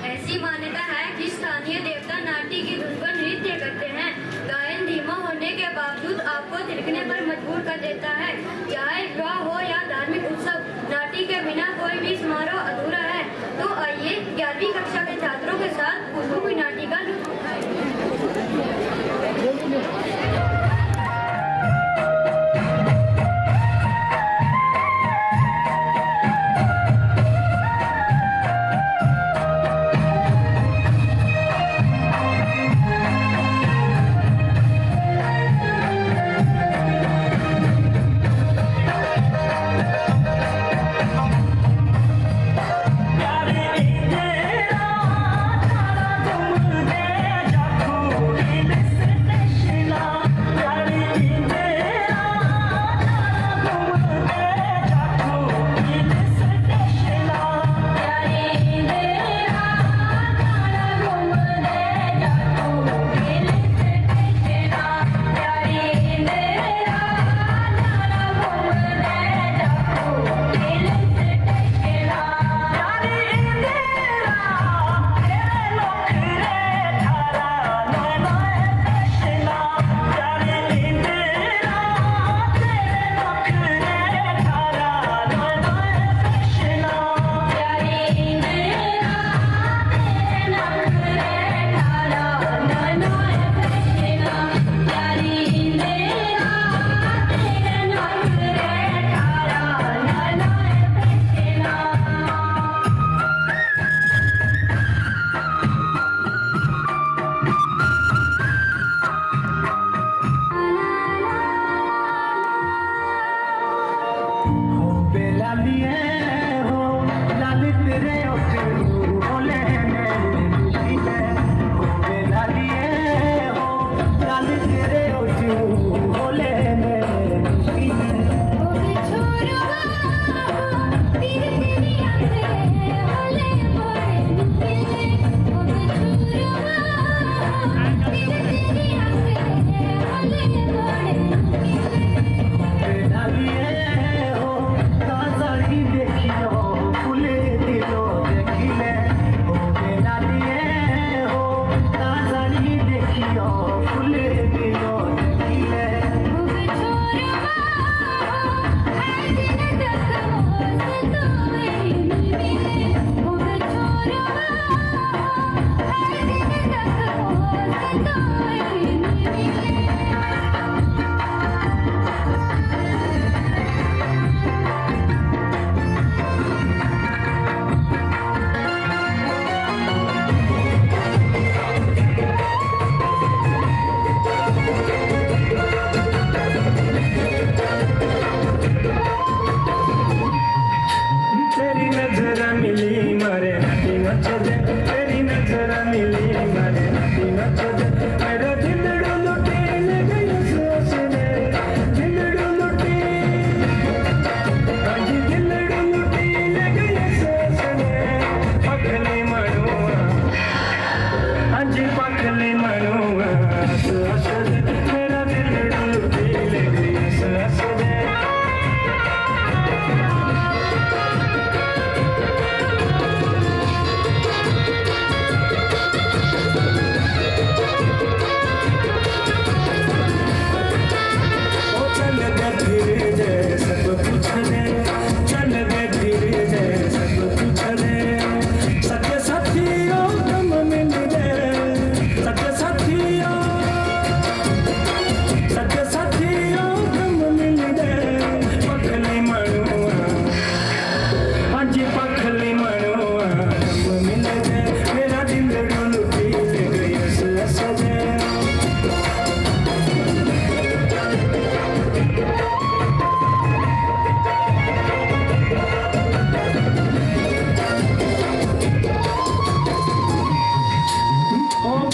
ऐसी मान्यता है कि स्थानीय देवता नाटी की धुन पर नृत्य करते हैं। गायन धीमा होने के बावजूद आपको थिरकने पर मजबूर कर देता है। चाहे विवाह हो या धार्मिक उत्सव, नाटी के बिना कोई भी समारोह अधूरा है। तो आइए 11वीं कक्षा के छात्रों के साथ कुसुम नाटी का लुत्फ उठाएं।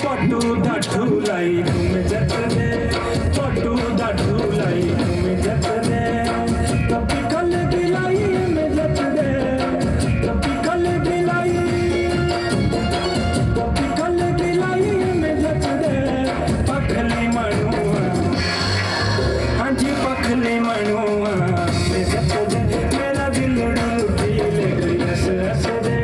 पटू डाठू लाई तुम जत दे पटू डाठू लाई तुम जत दे कभी कल गिलाई में जत दे कभी कल गिलाई में जत दे पखली मनुआ हाँ जी पखली मनुआ में जत दे मेरा दिल डूबी ले गई हंस हंस दे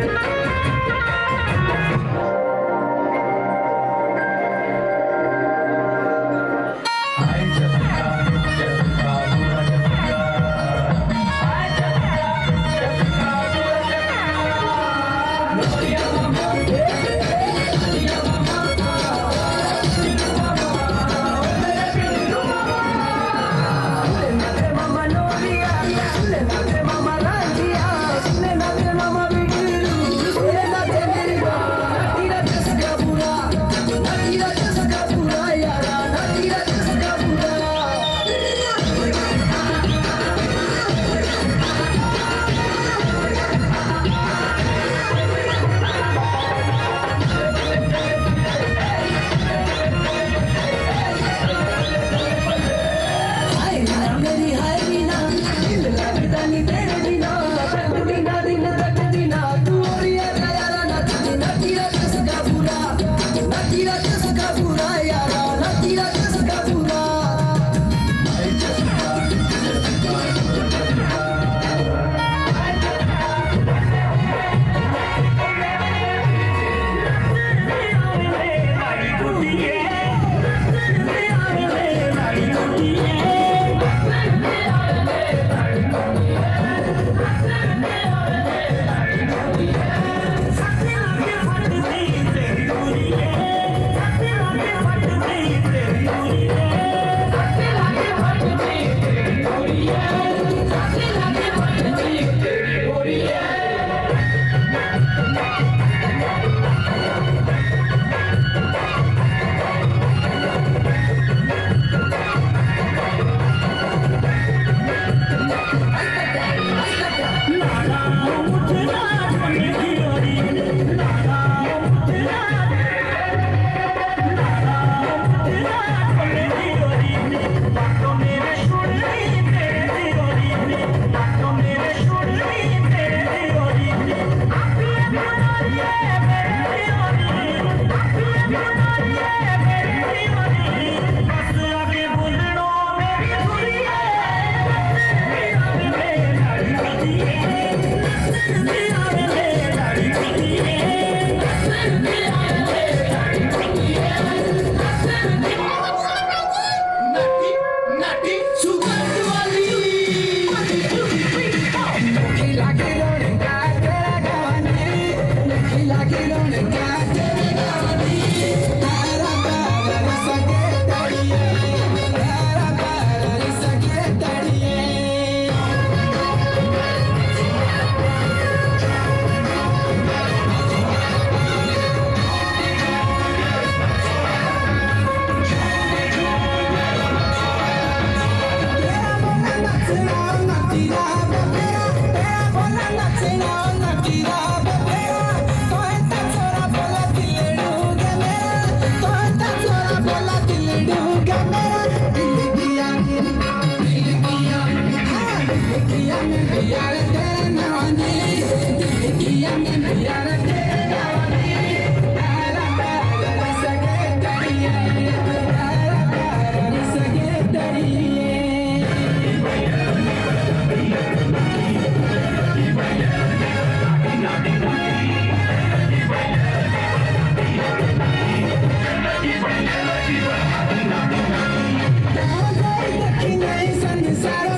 Sarah,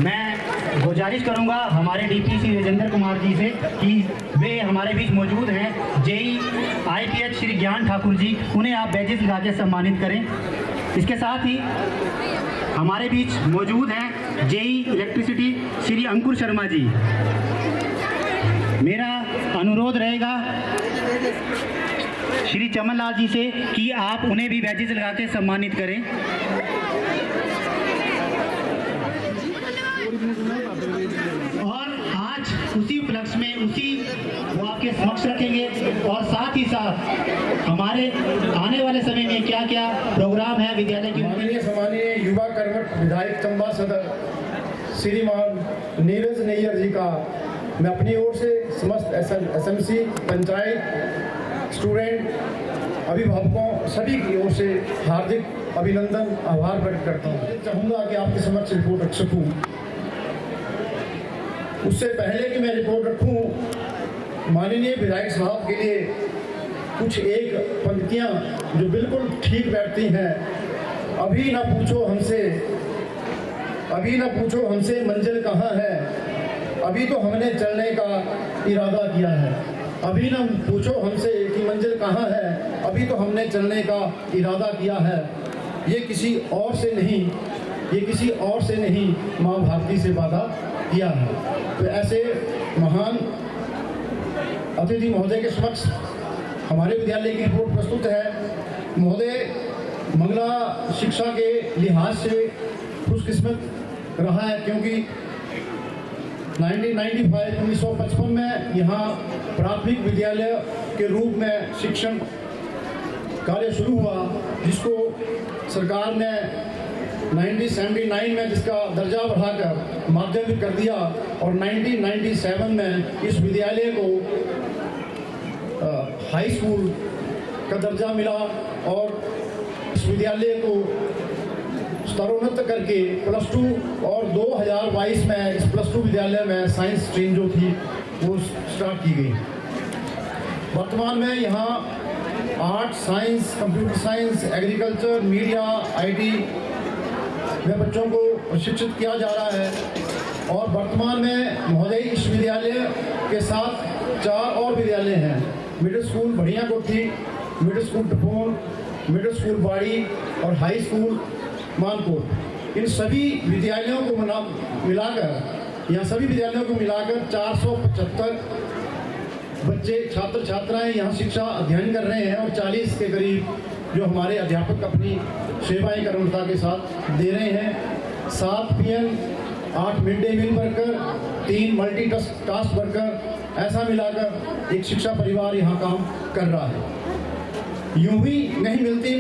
मैं गुजारिश करूंगा हमारे डीपीसी राजेंद्र कुमार जी से कि वे हमारे बीच मौजूद हैं, जेई IPH श्री ज्ञान ठाकुर जी, उन्हें आप बैजेस लगा के सम्मानित करें। इसके साथ ही हमारे बीच मौजूद हैं जेई इलेक्ट्रिसिटी श्री अंकुर शर्मा जी। मेरा अनुरोध रहेगा श्री चमन लाल जी से कि आप उन्हें भी बैजेस लगा के सम्मानित करें। और आज उसी उपलक्ष्य में वो आपके समक्ष रखेंगे और साथ ही साथ हमारे आने वाले समय में क्या क्या प्रोग्राम है विद्यालय की। माननीय सम्मानीय युवा कर्मठ विधायक चंबा सदर श्रीमान नीरज नैयर जी का मैं अपनी ओर से समस्त SMC पंचायत स्टूडेंट अभिभावकों सभी की ओर से हार्दिक अभिनंदन आभार व्यक्त करता हूँ। चाहूँगा कि आपके समक्ष रिपोर्ट रख सकूँ। उससे पहले कि मैं रिपोर्ट रखूँ, माननीय विधायक साहब के लिए कुछ एक पंक्तियाँ जो बिल्कुल ठीक बैठती हैं। अभी ना पूछो हमसे मंजिल कहाँ है, अभी तो हमने चलने का इरादा किया है। अभी ना पूछो हमसे कि मंजिल कहाँ है, अभी तो हमने चलने का इरादा किया है। ये किसी और से नहीं माँ भारती से वादा किया है। तो ऐसे महान अतिथि महोदय के समक्ष हमारे विद्यालय की रिपोर्ट प्रस्तुत है। महोदय मंगला शिक्षा के लिहाज से खुशकिस्मत रहा है, क्योंकि 1955 में यहाँ प्राथमिक विद्यालय के रूप में शिक्षण कार्य शुरू हुआ, जिसको सरकार ने 1979 में जिसका दर्जा बढ़ाकर माध्यमिक कर दिया और 1997 में इस विद्यालय को हाई स्कूल का दर्जा मिला और इस विद्यालय को स्तरोन्नत करके +2 और 2022 में इस +2 विद्यालय में साइंस स्ट्रीम जो थी वो स्टार्ट की गई। वर्तमान में यहाँ art, science, computer science, agriculture, media, IT में बच्चों को शिक्षित किया जा रहा है। और वर्तमान में महोदय इस विद्यालय के साथ 4 और विद्यालय हैं। मिडिल स्कूल बढ़िया कोठी, मिडिल स्कूल टपोन, मिडिल स्कूल बाड़ी और हाई स्कूल मानकोट। इन सभी विद्यालयों को मिलाकर 475 बच्चे छात्र छात्राएं यहाँ शिक्षा अध्ययन कर रहे हैं और 40 के करीब जो हमारे अध्यापक अपनी सेवाएं कर्मठता के साथ दे रहे हैं। 7 PM, 8 mid day meal worker, 3 multi task worker, ऐसा मिलाकर एक शिक्षा परिवार यहाँ काम कर रहा है। यूं ही नहीं मिलती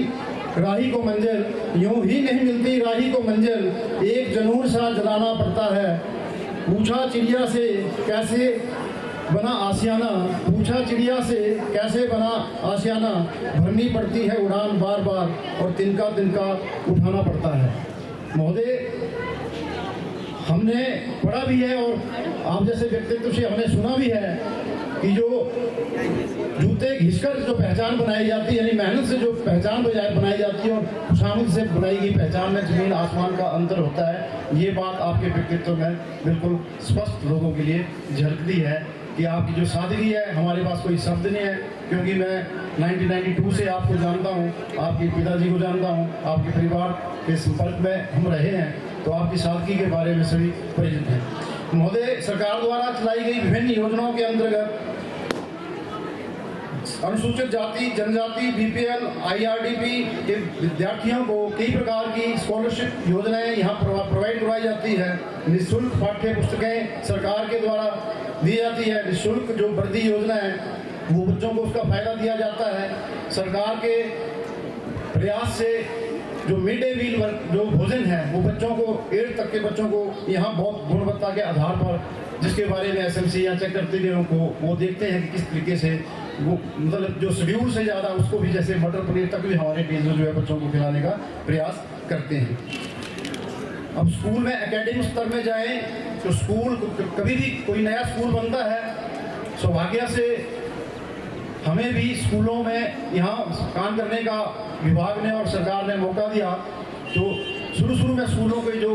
राही को मंजिल, एक जनूर सा जलाना पड़ता है। पूछा चिड़िया से कैसे बना आशियाना, भरनी पड़ती है उड़ान बार बार और तिनका उठाना पड़ता है। महोदय, हमने पढ़ा भी है और आप जैसे व्यक्तित्व से हमने सुना भी है कि जो जूते घिसकर जो पहचान बनाई जाती है, यानी मेहनत से जो पहचान बनाई जाती है और खुशामद से बनाई गई पहचान में जमीन आसमान का अंतर होता है। ये बात आपके व्यक्तित्व में बिल्कुल स्पष्ट लोगों के लिए झलकती है कि आपकी जो सादगी है, हमारे पास कोई शब्द नहीं है, क्योंकि मैं 1992 से आपको जानता हूँ, आपके पिताजी को जानता हूँ, आपके परिवार के संपर्क में हम रहे हैं, तो आपकी सादगी के बारे में सभी परिचित हैं। महोदय, सरकार द्वारा चलाई गई विभिन्न योजनाओं के अंतर्गत अनुसूचित जाति, जनजाति, BPL, IRDP के विद्यार्थियों को कई प्रकार की स्कॉलरशिप योजनाएं यहाँ प्रोवाइड करवाई जाती है। निःशुल्क पाठ्य पुस्तकें सरकार के द्वारा दी जाती है। निःशुल्क जो वर्दी योजना है वो बच्चों को उसका फायदा दिया जाता है। सरकार के प्रयास से जो मिड डे मील जो भोजन है वो बच्चों को 8 तक के बच्चों को यहाँ बहुत गुणवत्ता के आधार पर, जिसके बारे में SMC या चेक करते हुए वो देखते हैं कि किस तरीके से वो मतलब जो शेड्यूल से ज़्यादा उसको भी, जैसे मटर पनीर तक भी हमारे टीचर जो है बच्चों को खिलाने का प्रयास करते हैं। अब स्कूल में एकेडमिक स्तर में जाएं तो स्कूल कभी भी कोई नया स्कूल बनता है, सौभाग्य से हमें भी स्कूलों में यहाँ काम करने का विभाग ने और सरकार ने मौका दिया। तो शुरू में स्कूलों के जो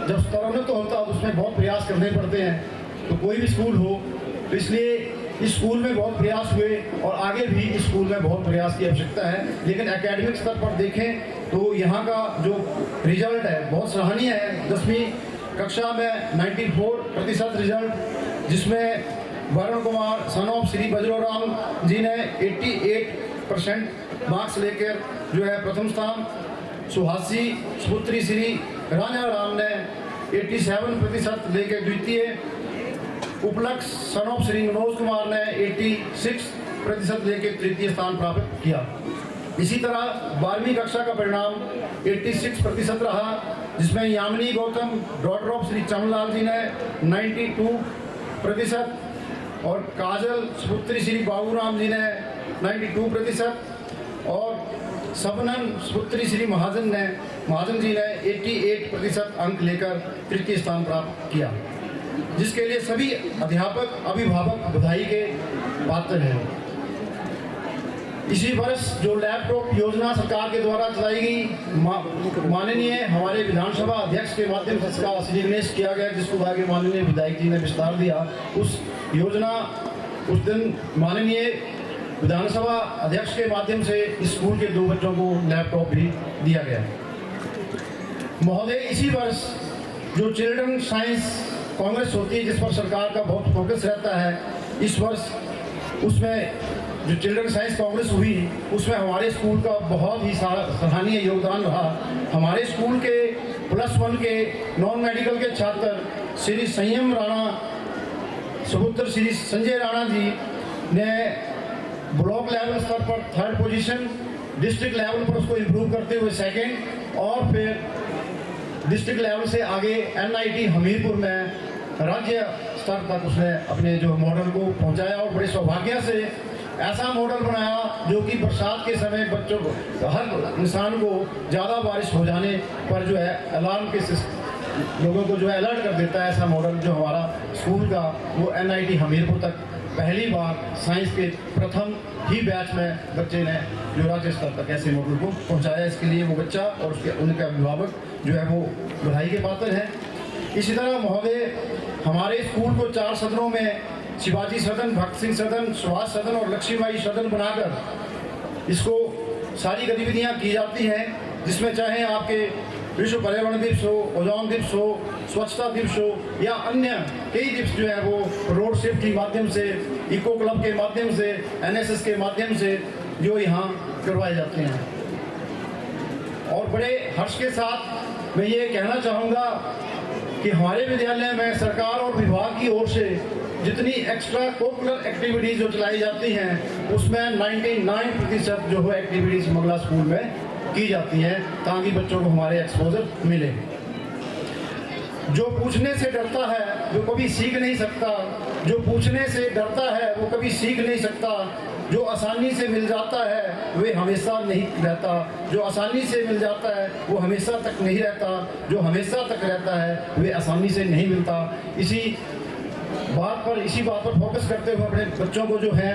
जब स्तरोन्नत होता है तो उसमें बहुत प्रयास करने पड़ते हैं, तो कोई भी स्कूल हो, तो इसलिए इस स्कूल में बहुत प्रयास हुए और आगे भी इस स्कूल में बहुत प्रयास की आवश्यकता है। लेकिन एकेडमिक स्तर पर देखें तो यहाँ का जो रिजल्ट है बहुत सराहनीय है। 10वीं कक्षा में 94% रिजल्ट, जिसमें वरुण कुमार सन ऑफ श्री बजरोराम जी ने 88% मार्क्स लेकर जो है प्रथम स्थान, सुहासी सुपुत्री श्री राजा राम ने 87% लेकर द्वितीय, उपलक्ष सन ऑफ श्री मनोज कुमार ने 86% लेकर तृतीय स्थान प्राप्त किया। इसी तरह 12वीं कक्षा का परिणाम 86% रहा, जिसमें यामिनी गौतम डॉटर ऑफ श्री चमनलाल जी ने 92% और काजल सुपुत्री श्री बाबूराम जी ने 92% और सबनन सुपुत्री श्री महाजन जी ने 88% अंक लेकर तृतीय स्थान प्राप्त किया, जिसके लिए सभी अध्यापक अभिभावक बधाई के पात्र हैं। इसी वर्ष जो लैपटॉप योजना सरकार के द्वारा चलाई गई, माननीय हमारे विधानसभा अध्यक्ष के माध्यम से इसका श्रीगणेश किया गया, जिसको आगे माननीय विधायक जी ने विस्तार दिया। उस योजना उस दिन माननीय विधानसभा अध्यक्ष के माध्यम से स्कूल के 2 बच्चों को लैपटॉप भी दिया गया। महोदय, इसी वर्ष जो चिल्ड्रन साइंस कांग्रेस होती है, जिस पर सरकार का बहुत फोकस रहता है, इस वर्ष उसमें जो चिल्ड्रन साइंस कांग्रेस हुई उसमें हमारे स्कूल का बहुत ही सराहनीय योगदान रहा। हमारे स्कूल के +1 के नॉन मेडिकल के छात्र श्री संयम राणा, सुपुत्र श्री संजय राणा जी ने ब्लॉक लेवल स्तर पर 3rd पोजीशन, डिस्ट्रिक्ट लेवल पर उसको इम्प्रूव करते हुए 2nd और फिर डिस्ट्रिक्ट लेवल से आगे NIT हमीरपुर में राज्य स्तर तक उसने अपने जो मॉडल को पहुंचाया और बड़े सौभाग्य से ऐसा मॉडल बनाया जो कि बरसात के समय बच्चों को, हर इंसान को ज़्यादा बारिश हो जाने पर जो है अलार्म के लोगों को जो है अलर्ट कर देता है। ऐसा मॉडल जो हमारा स्कूल का वो NIT हमीरपुर तक पहली बार साइंस के प्रथम ही बैच में बच्चे ने जो राज्य स्तर तक ऐसे मॉडल को पहुंचाया। इसके लिए वो बच्चा और उसके उनके अभिभावक जो है वो बधाई के पात्र हैं। इसी तरह महोदय, हमारे स्कूल को 4 सदनों में शिवाजी सदन, भक्त सिंह सदन, सुभाष सदन और लक्ष्मीबाई सदन बनाकर इसको सारी गतिविधियां की जाती हैं, जिसमें चाहे आपके विश्व पर्यावरण दिवस हो, ओजोन दिवस हो, स्वच्छता दिवस हो या अन्य कई दिवस जो है वो रोड सेफ्टी के माध्यम से, इको क्लब के माध्यम से, NSS के माध्यम से जो यहाँ करवाए जाते हैं। और बड़े हर्ष के साथ मैं ये कहना चाहूँगा कि हमारे विद्यालय में सरकार और विभाग की ओर से जितनी एक्स्ट्रा करिकुलर एक्टिविटीज़ जो चलाई जाती हैं उसमें 99% जो है एक्टिविटीज़ मंगला स्कूल में की जाती हैं, ताकि बच्चों को हमारे एक्सपोजर मिले। जो पूछने से डरता है वो कभी सीख नहीं सकता, जो पूछने से डरता है वो कभी सीख नहीं सकता, जो आसानी से मिल जाता है वे हमेशा नहीं रहता, जो आसानी से मिल जाता है वो हमेशा तक नहीं रहता, जो हमेशा तक रहता है वे आसानी से नहीं मिलता। इसी बात पर फोकस करते हुए अपने बच्चों को जो है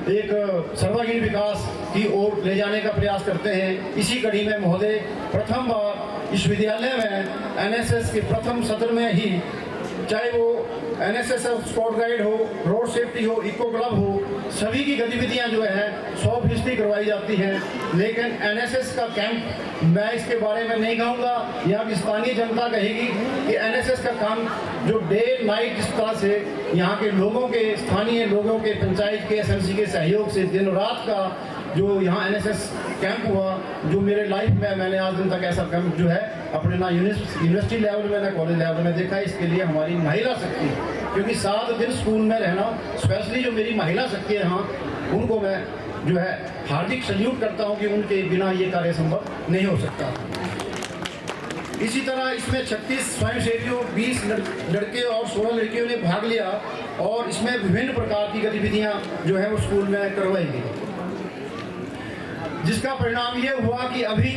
एक सर्वांगीण विकास की ओर ले जाने का प्रयास करते हैं। इसी कड़ी में महोदय, प्रथम बार इस विद्यालय में NSS के प्रथम सत्र में ही, चाहे वो NSS स्काउट गाइड हो, रोड सेफ्टी हो, इको क्लब हो, सभी की गतिविधियां जो है 100% करवाई जाती हैं। लेकिन NSS का कैंप, मैं इसके बारे में नहीं कहूँगा, यहाँ की स्थानीय जनता कहेगी कि NSS का काम जो डे नाइट जिस तरह से यहाँ के लोगों के, स्थानीय लोगों के, पंचायत के, SMC के सहयोग से दिन रात का जो यहाँ NSS कैंप हुआ, जो मेरे लाइफ में मैंने आज दिन तक ऐसा कैंप जो है अपने ना यूनिवर्सिटी लेवल में ना कॉलेज लेवल में देखा। इसके लिए हमारी महिला शक्ति, क्योंकि 7 दिन स्कूल में रहना, स्पेशली जो मेरी महिला शक्ति है यहाँ, उनको मैं जो है हार्दिक सल्यूट करता हूँ कि उनके बिना ये कार्य संभव नहीं हो सकता। इसी तरह इसमें 36 स्वयंसेवियों, 20 लड़के और 16 लड़कियों ने भाग लिया और इसमें विभिन्न प्रकार की गतिविधियाँ जो है वो स्कूल में करवाई गई, जिसका परिणाम ये हुआ कि अभी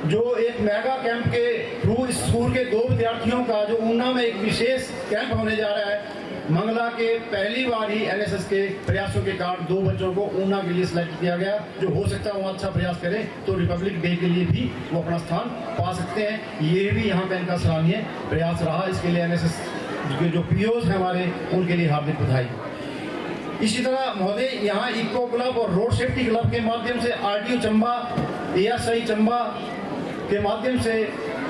जो एक मेगा कैंप के थ्रू स्कूल के 2 विद्यार्थियों का जो ऊना में एक विशेष कैंप होने जा रहा है, मंगला के पहली बार ही एनएसएस के प्रयासों के कारण 2 बच्चों को ऊना के लिए सिलेक्ट किया गया। जो हो सकता है वो अच्छा प्रयास करें तो रिपब्लिक डे के लिए भी वो अपना स्थान पा सकते हैं। ये भी यहाँ पे इनका सराहनीय प्रयास रहा। इसके लिए एनएसएस के जो पीओज हैं हमारे, उनके लिए हार्दिक बधाई। इसी तरह महोदय यहाँ इको क्लब और रोड सेफ्टी क्लब के माध्यम से आरटीओ चंबा, एएसआई चंबा के माध्यम से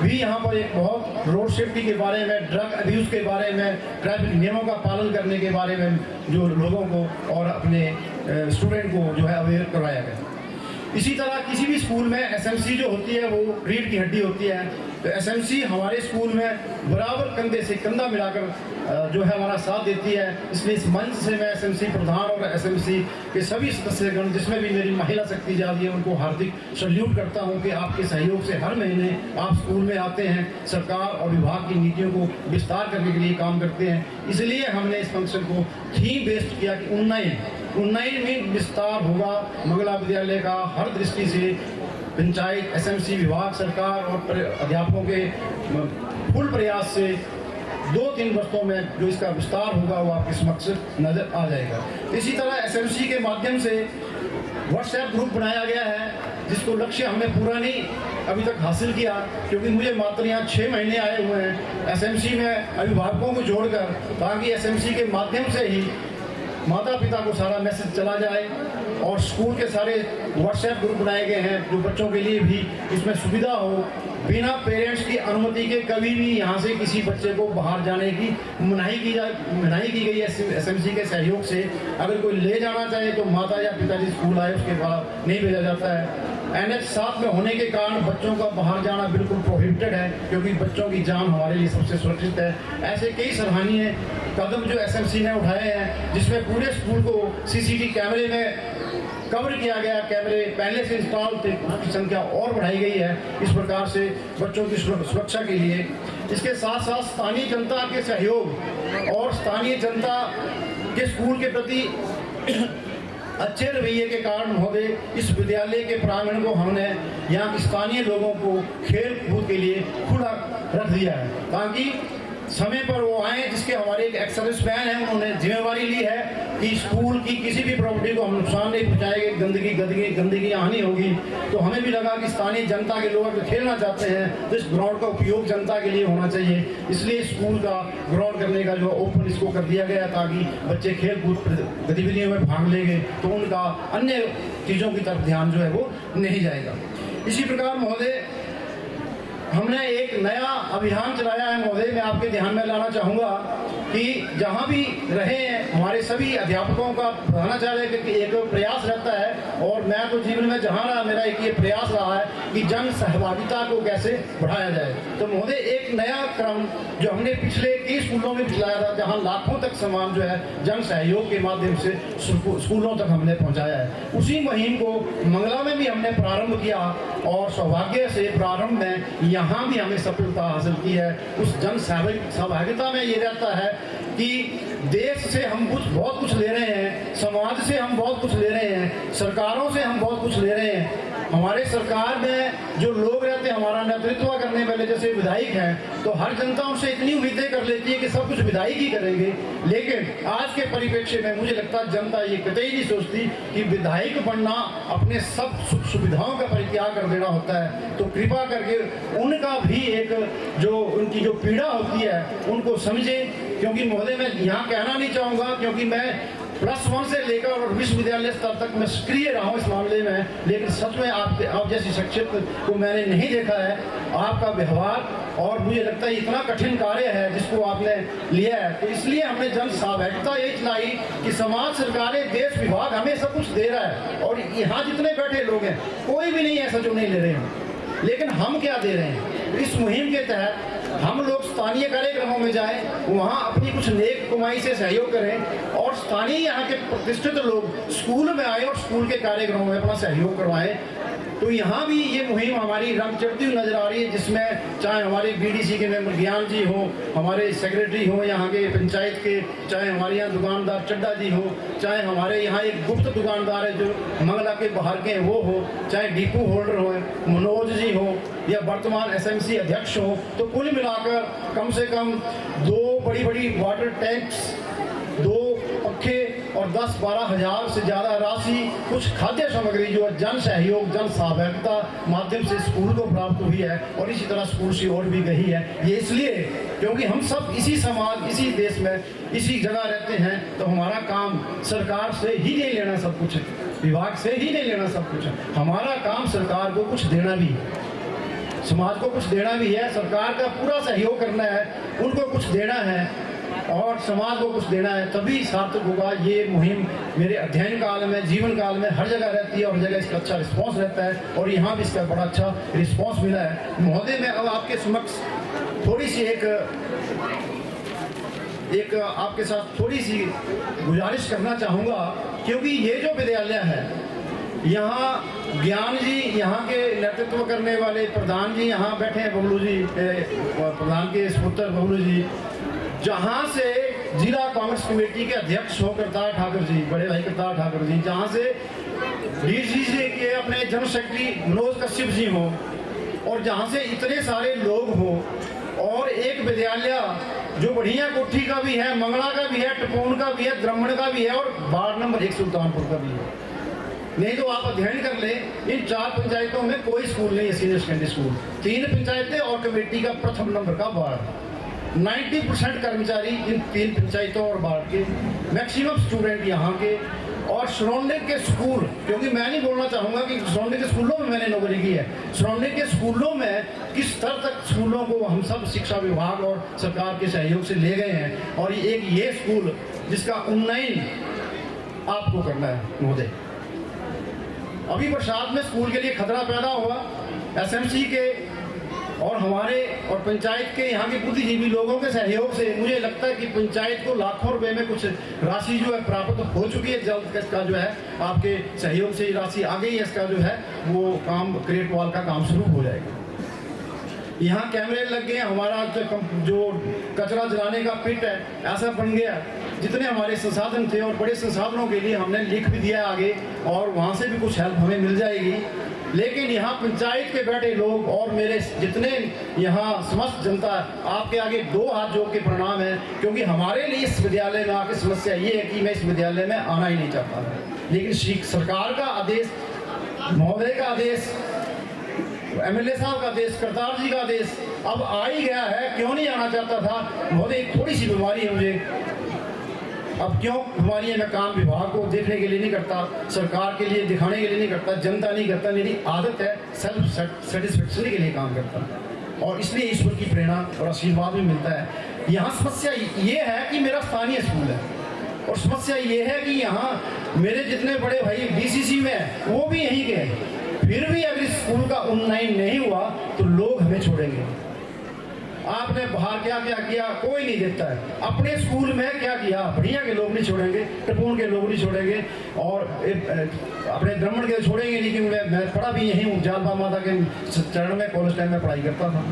भी यहाँ पर एक बहुत रोड सेफ्टी के बारे में, ड्रग अब्यूज़ के बारे में, ट्रैफिक नियमों का पालन करने के बारे में जो लोगों को और अपने स्टूडेंट को जो है अवेयर करवाया गया। इसी तरह किसी भी स्कूल में एसएमसी जो होती है वो रीढ़ की हड्डी होती है, तो एसएमसी हमारे स्कूल में बराबर कंधे से कंधा मिलाकर जो है हमारा साथ देती है। इसलिए इस मंच से मैं एसएमसी प्रधान और एसएमसी के सभी सदस्यगण, जिसमें भी मेरी महिला शक्ति जा रही है, उनको हार्दिक सल्यूट करता हूं कि आपके सहयोग से हर महीने आप स्कूल में आते हैं, सरकार और विभाग की नीतियों को विस्तार करने के लिए काम करते हैं। इसलिए हमने इस फंक्शन को थीम बेस्ड किया कि उन्नयन में विस्तार होगा मंगला विद्यालय का। हर दृष्टि से पंचायत, एसएमसी, विभाग, सरकार और अध्यापकों के फुल प्रयास से 2-3 वर्षों में जो इसका विस्तार होगा वो आपके समक्ष नजर आ जाएगा। इसी तरह एसएमसी के माध्यम से व्हाट्सएप ग्रुप बनाया गया है, जिसको लक्ष्य हमने पूरा नहीं अभी तक हासिल किया, क्योंकि मुझे मात्र यहाँ 6 महीने आए हुए हैं एसएमसी में अभिभावकों को जोड़कर, ताकि एसएमसी के माध्यम से ही माता पिता को सारा मैसेज चला जाए। और स्कूल के सारे व्हाट्सएप ग्रुप बनाए गए हैं जो बच्चों के लिए भी इसमें सुविधा हो। बिना पेरेंट्स की अनुमति के कभी भी यहाँ से किसी बच्चे को बाहर जाने की मनाही की गई है एसएमसी के सहयोग से। अगर कोई ले जाना चाहे तो माता या पिताजी स्कूल आए उसके बाद नहीं भेजा जाता है। NH 7 में होने के कारण बच्चों का बाहर जाना बिल्कुल प्रोहिबिटेड है, क्योंकि बच्चों की जान हमारे लिए सबसे सुरक्षित है। ऐसे कई सराहनीय कदम जो एसएमसी ने उठाए हैं, जिसमें पूरे स्कूल को सीसीटीवी कैमरे में कवर किया गया। कैमरे पहले से इंस्टॉल थे, उसकी संख्या और बढ़ाई गई है इस प्रकार से बच्चों की सुरक्षा के लिए। इसके साथ साथ स्थानीय जनता के सहयोग और स्थानीय जनता के स्कूल के प्रति अच्छे रवैये के कारण महोदय इस विद्यालय के प्रांगण को हमने यहाँ के स्थानीय लोगों को खेल कूद के लिए खुला रख दिया है, ताकि समय पर वो आए। जिसके हमारे एक एक्स मैन है, उन्होंने जिम्मेवारी ली है कि स्कूल की किसी भी प्रॉपर्टी को हम नुकसान नहीं पहुँचाएंगे, गंदगी यहाँ नहीं होगी। तो हमें भी लगा कि स्थानीय जनता के लोग अगर खेलना चाहते हैं तो इस ग्राउंड का उपयोग जनता के लिए होना चाहिए। इसलिए स्कूल का ग्राउंड करने का जो ओपन इसको कर दिया गया, ताकि बच्चे खेल कूद गतिविधियों में भाग लेंगे तो उनका अन्य चीज़ों की तरफ ध्यान जो है वो नहीं जाएगा। इसी प्रकार महोदय हमने एक नया अभियान चलाया है महोदय, मैं आपके ध्यान में लाना चाहूँगा कि जहाँ भी रहे हैं हमारे सभी अध्यापकों का प्रधानाचार्य कि एक प्रयास रहता है, और मैं तो जीवन में जहाँ रहा मेरा एक ये प्रयास रहा है कि जन सहभागिता को कैसे बढ़ाया जाए। तो महोदय एक नया क्रम जो हमने पिछले कई स्कूलों में चलाया था, जहाँ लाखों तक सामान जो है जन सहयोग के माध्यम से स्कूलों तक हमने पहुँचाया है, उसी मुहिम को मंगला में भी हमने प्रारंभ किया। और सौभाग्य से प्रारंभ में यहाँ भी हमें सफलता हासिल की है। उस जन सहभागिता में ये रहता है कि देश से हम बहुत कुछ ले रहे हैं, समाज से हम बहुत कुछ ले रहे हैं, सरकारों से हम बहुत कुछ ले रहे हैं। हमारे सरकार में जो लोग रहते हैं, हमारा नेतृत्व करने वाले जैसे विधायक हैं, तो हर जनता उनसे इतनी उम्मीदें कर लेती है कि सब कुछ विधायक ही करेंगे। लेकिन आज के परिप्रेक्ष्य में मुझे लगता है जनता ये कतई नहीं सोचती कि विधायक बनना अपने सब सुख सुविधाओं का परित्याग कर देना होता है। तो कृपा करके उनका भी एक जो उनकी जो पीड़ा होती है उनको समझें। क्योंकि महोदय मैं यहाँ कहना नहीं चाहूँगा, क्योंकि मैं +1 से लेकर और विश्वविद्यालय स्तर तक मैं सक्रिय रहा हूँ इस मामले में, लेकिन सच में आप जैसी शख्सियत को मैंने नहीं देखा है। आपका व्यवहार और मुझे लगता है इतना कठिन कार्य है जिसको आपने लिया है, तो इसलिए हमने जन सहभागिता ये चलाई कि समाज, सरकारें, देश, विभाग हमें सब कुछ दे रहा है, और यहाँ जितने बैठे लोग हैं कोई भी नहीं ऐसा जो नहीं ले रहे हैं। लेकिन हम क्या दे रहे हैं? इस मुहिम के तहत हम लोग स्थानीय कार्यक्रमों में जाएं, वहाँ अपनी कुछ नेक कमाई से सहयोग करें, और स्थानीय यहाँ के प्रतिष्ठित लोग स्कूल में आए और स्कूल के कार्यक्रमों में अपना सहयोग करवाएं। तो यहाँ भी ये मुहिम हमारी रंग चढ़ती हुई नजर आ रही है, जिसमें चाहे हमारे BDC के मेंबर ज्ञान जी हो, हमारे सेक्रेटरी हो यहाँ के पंचायत के, चाहे हमारे यहाँ दुकानदार चड्डा जी हो, चाहे हमारे यहाँ एक गुप्त दुकानदार है जो मंगला के बाहर के हैं वो हो, चाहे डिपो होल्डर हो मनोज जी हो, या वर्तमान SMC अध्यक्ष हो। तो कुल मिलाकर कम से कम 2 बड़ी वाटर टैंक्स 2 पंखे और 10-12 हज़ार से ज़्यादा राशि कुछ खाद्य सामग्री जो है जन सहयोग, जन सहभागिता माध्यम से स्कूल को प्राप्त हुई है और इसी तरह स्कूल से और भी गई है। ये इसलिए क्योंकि हम सब इसी समाज, इसी देश में, इसी जगह रहते हैं, तो हमारा काम सरकार से ही नहीं लेना सब कुछ, विभाग से ही नहीं लेना सब कुछ। हमारा काम सरकार को कुछ देना भी है, समाज को कुछ देना भी है, सरकार का पूरा सहयोग करना है, उनको कुछ देना है और समाज को कुछ देना है, तभी सार्थक होगा। ये मुहिम मेरे अध्ययन काल में, जीवन काल में हर जगह रहती है और हर जगह इसका अच्छा रिस्पांस रहता है और यहाँ भी इसका बड़ा अच्छा रिस्पांस मिला है। महोदय, मैं अब आपके समक्ष थोड़ी सी एक आपके साथ थोड़ी सी गुजारिश करना चाहूँगा, क्योंकि ये जो विद्यालय है, यहाँ ज्ञान जी, यहाँ के नेतृत्व करने वाले प्रधान जी यहाँ बैठे हैं, बबलू जी, प्रधान के सुपुत्र बबलू जी, जहाँ से जिला कांग्रेस कमेटी के अध्यक्ष हो करतार ठाकुर जी, बड़े भाई करतार ठाकुर जी, जहाँ से डीसीसी के अपने जनरल सेक्रेटरी मनोज कश्यप जी हो और जहाँ से इतने सारे लोग हो और एक विद्यालय जो बढ़िया कोठी का भी है, मंगला का भी है, टपोन का भी है, द्रमण का भी है और वार्ड नंबर 1 सुल्तानपुर का भी है। नहीं तो आप अध्ययन कर लें, इन 4 पंचायतों में कोई स्कूल नहीं है, सीनियर सेकेंडरी स्कूल। 3 पंचायतें और कमेटी का प्रथम नंबर का वार्ड। 90% कर्मचारी इन 3 पंचायतों और वार्ड के, मैक्सिमम स्टूडेंट यहाँ के और सराउंडिंग के स्कूल, क्योंकि मैं नहीं बोलना चाहूँगा कि सराउंडिंग के स्कूलों में मैंने नौकरी की है, सराउंडिंग के स्कूलों में किस स्तर तक स्कूलों को हम सब शिक्षा विभाग और सरकार के सहयोग से ले गए हैं और ये स्कूल जिसका उन्नयन आपको करना है महोदय। अभी बरसात में स्कूल के लिए खतरा पैदा हुआ, एसएमसी के और हमारे और पंचायत के यहाँ के बुद्धिजीवी लोगों के सहयोग से मुझे लगता है कि पंचायत को लाखों रुपए में कुछ राशि जो है प्राप्त हो चुकी है। जल्द इसका जो है आपके सहयोग से राशि आ गई है, इसका जो है वो काम, क्रिएट वॉल का काम शुरू हो जाएगा। यहाँ कैमरे लग गए, हमारा जो कचरा जलाने का पिट है ऐसा बन गया, जितने हमारे संसाधन थे और बड़े संसाधनों के लिए हमने लिख भी दिया आगे और वहाँ से भी कुछ हेल्प हमें मिल जाएगी। लेकिन यहाँ पंचायत के बैठे लोग और मेरे जितने यहाँ समस्त जनता, आपके आगे 2 हाथ जोड़ के प्रणाम है, क्योंकि हमारे लिए इस विद्यालय में आके समस्या ये है कि मैं इस विद्यालय में आना ही नहीं चाहता था, लेकिन सरकार का आदेश, महोदय का आदेश, एमएलए साहब का आदेश, करतार जी का आदेश अब आ ही गया है। क्यों नहीं आना चाहता था महोदय? थोड़ी सी बीमारी है मुझे। अब क्यों बीमारी है? मैं काम विभाग को देखने के लिए नहीं करता, सरकार के लिए दिखाने के लिए नहीं करता, जनता नहीं करता, मेरी आदत है सेल्फ सेटिस्फेक्शन के लिए काम करता और इसलिए ईश्वर की प्रेरणा और आशीर्वाद भी मिलता है। यहाँ समस्या ये है कि मेरा स्थानीय स्कूल है और समस्या ये है कि यहाँ मेरे जितने बड़े भाई डीसीसी में है वो भी यहीं के हैं। फिर भी अगर इस स्कूल का उन्नयन नहीं हुआ तो लोग हमें छोड़ेंगे। आपने बाहर क्या क्या किया, कोई नहीं देखता है। अपने स्कूल में क्या किया, बढ़िया के लोग नहीं छोड़ेंगे, टपून के लोग नहीं छोड़ेंगे और अपने ब्राह्मण के छोड़ेंगे नहीं। क्योंकि मैं पढ़ा भी यहीं हूँ, जालपा माता के चरण में कॉलेज टाइम में पढ़ाई करता था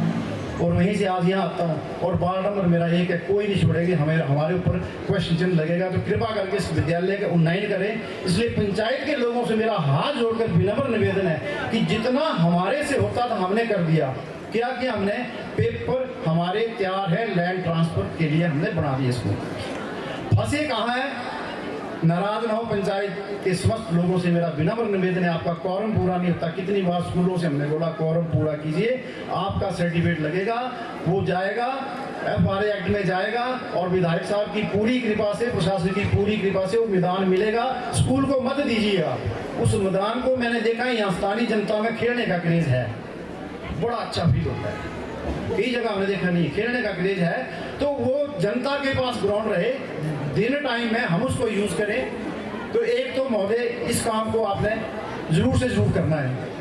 और वहीं से आज यहाँ आता हूँ और वार्ड नंबर मेरा 1 है, कोई नहीं छोड़ेंगे। हमारे ऊपर क्वेश्चन चिन्ह लगेगा तो कृपा करके इस विद्यालय का उन्नयन करें। इसलिए पंचायत के लोगों से मेरा हाथ जोड़कर विनम्र निवेदन है कि जितना हमारे से होता था हमने कर दिया। क्या किया हमने? पेपर हमारे तैयार है, लैंड ट्रांसफर के लिए हमने बना दिए। इसको फंसे कहाँ है? नाराज ना हो पंचायत के समस्त लोगों से मेरा विनम्र निवेदन है। आपका क्वारम पूरा नहीं होता, कितनी बार स्कूलों से हमने बोला क्वारम पूरा कीजिए, आपका सर्टिफिकेट लगेगा, वो जाएगा FRA एक्ट में जाएगा और विधायक साहब की पूरी कृपा से, प्रशासन की पूरी कृपा से वो मैदान मिलेगा। स्कूल को मत दीजिएगा। उस मैदान को मैंने देखा है, यहाँ स्थानीय जनता में खेलने का क्रेज है, बड़ा अच्छा फील होता है। कई जगह हमने देखा नहीं, खेलने का क्रेज है, तो वो जनता के पास ग्राउंड रहे, दिन टाइम में हम उसको यूज करें। तो एक तो महोदय इस काम को आपने जरूर से जरूर करना है।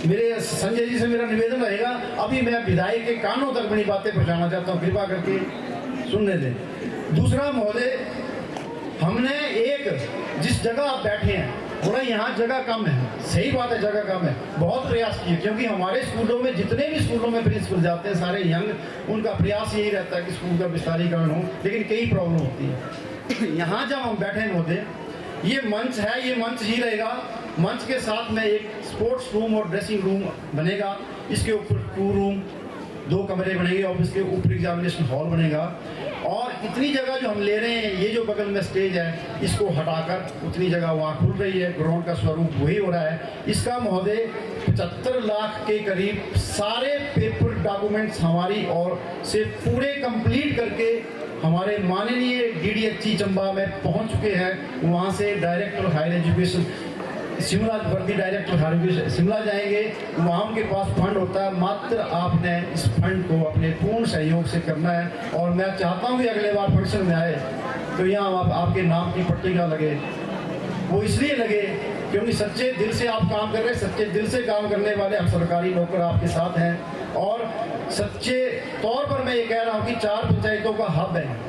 मेरे संजय जी से मेरा निवेदन रहेगा, अभी मैं विधायक के कानों तक बड़ी बातें पहुंचाना चाहता हूँ, कृपा करके सुनने दें। दूसरा महोदय, हमने एक जिस जगह आप बैठे हैं थोड़ा यहाँ जगह कम है, सही बात है जगह कम है, बहुत प्रयास किए, क्योंकि हमारे स्कूलों में जितने भी स्कूलों में प्रिंसिपल जाते हैं सारे यंग, उनका प्रयास यही रहता है कि स्कूल का विस्तारीकरण हो, लेकिन कई प्रॉब्लम होती है। यहाँ जब हम बैठे होते, ये मंच है, ये मंच ही रहेगा, मंच के साथ में एक स्पोर्ट्स रूम और ड्रेसिंग रूम बनेगा, इसके ऊपर 2 रूम 2 कमरे बनेंगे, ऑफिस के ऊपर एग्जामिनेशन हॉल बनेगा। और इतनी जगह जो हम ले रहे हैं, ये जो बगल में स्टेज है इसको हटाकर उतनी जगह वहाँ खुल रही है, ग्राउंड का स्वरूप वही हो रहा है। इसका महोदय 75 लाख के करीब सारे पेपर डॉक्यूमेंट्स हमारी ओर से पूरे कंप्लीट करके हमारे माननीय DDHE चंबा में पहुंच चुके हैं। वहाँ से डायरेक्टर हायर एजुकेशन शिमला, वर्दी डायरेक्टर हायर एजुकेशन शिमला जाएंगे, वहाँ उनके पास फंड होता है। मात्र आपने इस फंड को अपने पूर्ण सहयोग से करना है। और मैं चाहता हूँ कि अगले बार फंक्शन में आए तो यहाँ आपके नाम की पट्टिका लगे। वो इसलिए लगे क्योंकि सच्चे दिल से आप काम कर रहे हैं, सच्चे दिल से काम करने वाले हम सरकारी नौकर आपके साथ हैं। और सच्चे तौर पर मैं ये कह रहा हूँ कि 4 पंचायतों का हब है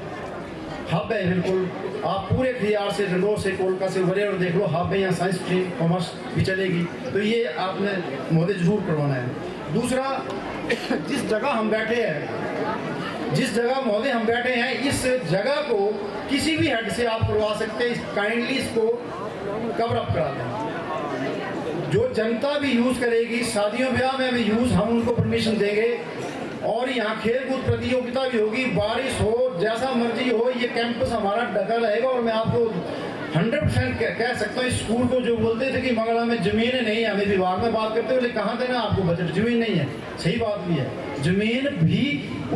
बिल्कुल। आप पूरे खियार से, डंडोर से, कोलका से वरे और देख लो, हब है। यहाँ साइंस स्ट्रीम, कॉमर्स भी चलेगी। तो ये आपने महोदय जरूर करवाना है। दूसरा, जिस जगह हम बैठे हैं, जिस जगह महोदय हम बैठे हैं, इस जगह को किसी भी हेड से आप करवा सकते हैं। काइंडली इसको कवर अप करा दें। जो जनता भी यूज़ करेगी, शादियों ब्याह में भी यूज़ हम उनको परमिशन देंगे। और यहाँ खेल कूद प्रतियोगिता भी होगी, बारिश हो, जैसा मर्जी हो, ये कैंपस हमारा ढका रहेगा। और मैं आपको 100% कह सकता हूँ, इस स्कूल को जो बोलते थे कि मंगला में ज़मीन नहीं है, हमें विभाग में बात करते हुए कहाँ थे ना आपको बजट, ज़मीन नहीं है। सही बात भी है, ज़मीन भी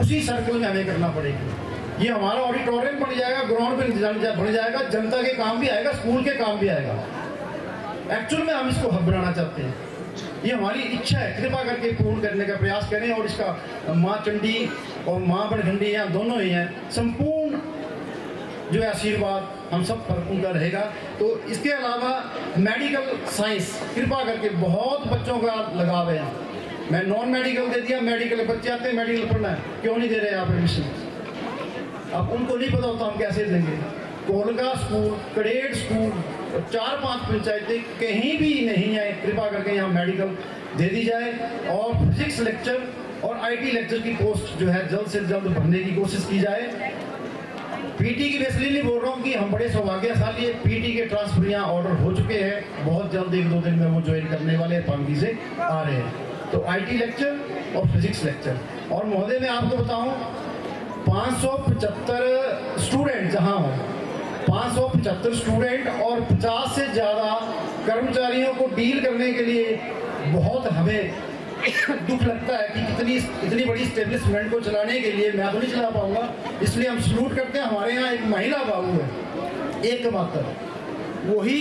उसी सर्कल में हमें करना पड़ेगी। ये हमारा ऑडिटोरियम बन जाएगा, ग्राउंड पर बन जाएगा, जनता के काम भी आएगा, स्कूल के काम भी आएगा। एक्चुअल में हम इसको हब बनाना चाहते हैं। ये हमारी इच्छा है, कृपा करके पूर्ण करने का प्रयास करें। और इसका माँ चंडी और माँ बनखंडी यहाँ दोनों ही हैं, संपूर्ण जो है आशीर्वाद हम सब पर उनका रहेगा। तो इसके अलावा मेडिकल साइंस कृपा करके बहुत बच्चों का लगाव है। मैं नॉन मेडिकल दे दिया, मेडिकल बच्चे आते हैं मेडिकल पढ़ना है, क्यों नहीं दे रहे आप एडमिशन? अब उनको नहीं पता होता हम कैसे देंगे। कोलका स्कूल, कड़ेट स्कूल, 4-5 पंचायतें कहीं भी नहीं है, कृपा करके यहाँ मेडिकल दे दी जाए। और फिजिक्स लेक्चर और IT लेक्चर की पोस्ट जो है जल्द से जल्द भरने की कोशिश की जाए। PT की बेसिकली नहीं बोल रहा हूँ कि हम बड़े सौभाग्यशाली है, PT के ट्रांसफर यहाँ ऑर्डर हो चुके हैं, बहुत जल्द 1-2 दिन में वो ज्वाइन करने वाले पांगी से आ रहे हैं। तो IT लेक्चर और फिजिक्स लेक्चर। और महोदय मैं आपको बताऊँ, 575 स्टूडेंट जहाँ हो, 575 स्टूडेंट और 50 से ज़्यादा कर्मचारियों को डील करने के लिए बहुत हमें दुख लगता है कि इतनी बड़ी इस्टेब्लिशमेंट को चलाने के लिए मैं तो नहीं चला पाऊंगा। इसलिए हम सल्यूट करते हैं। हमारे यहाँ एक महिला बाबू है, एक मात्र, वही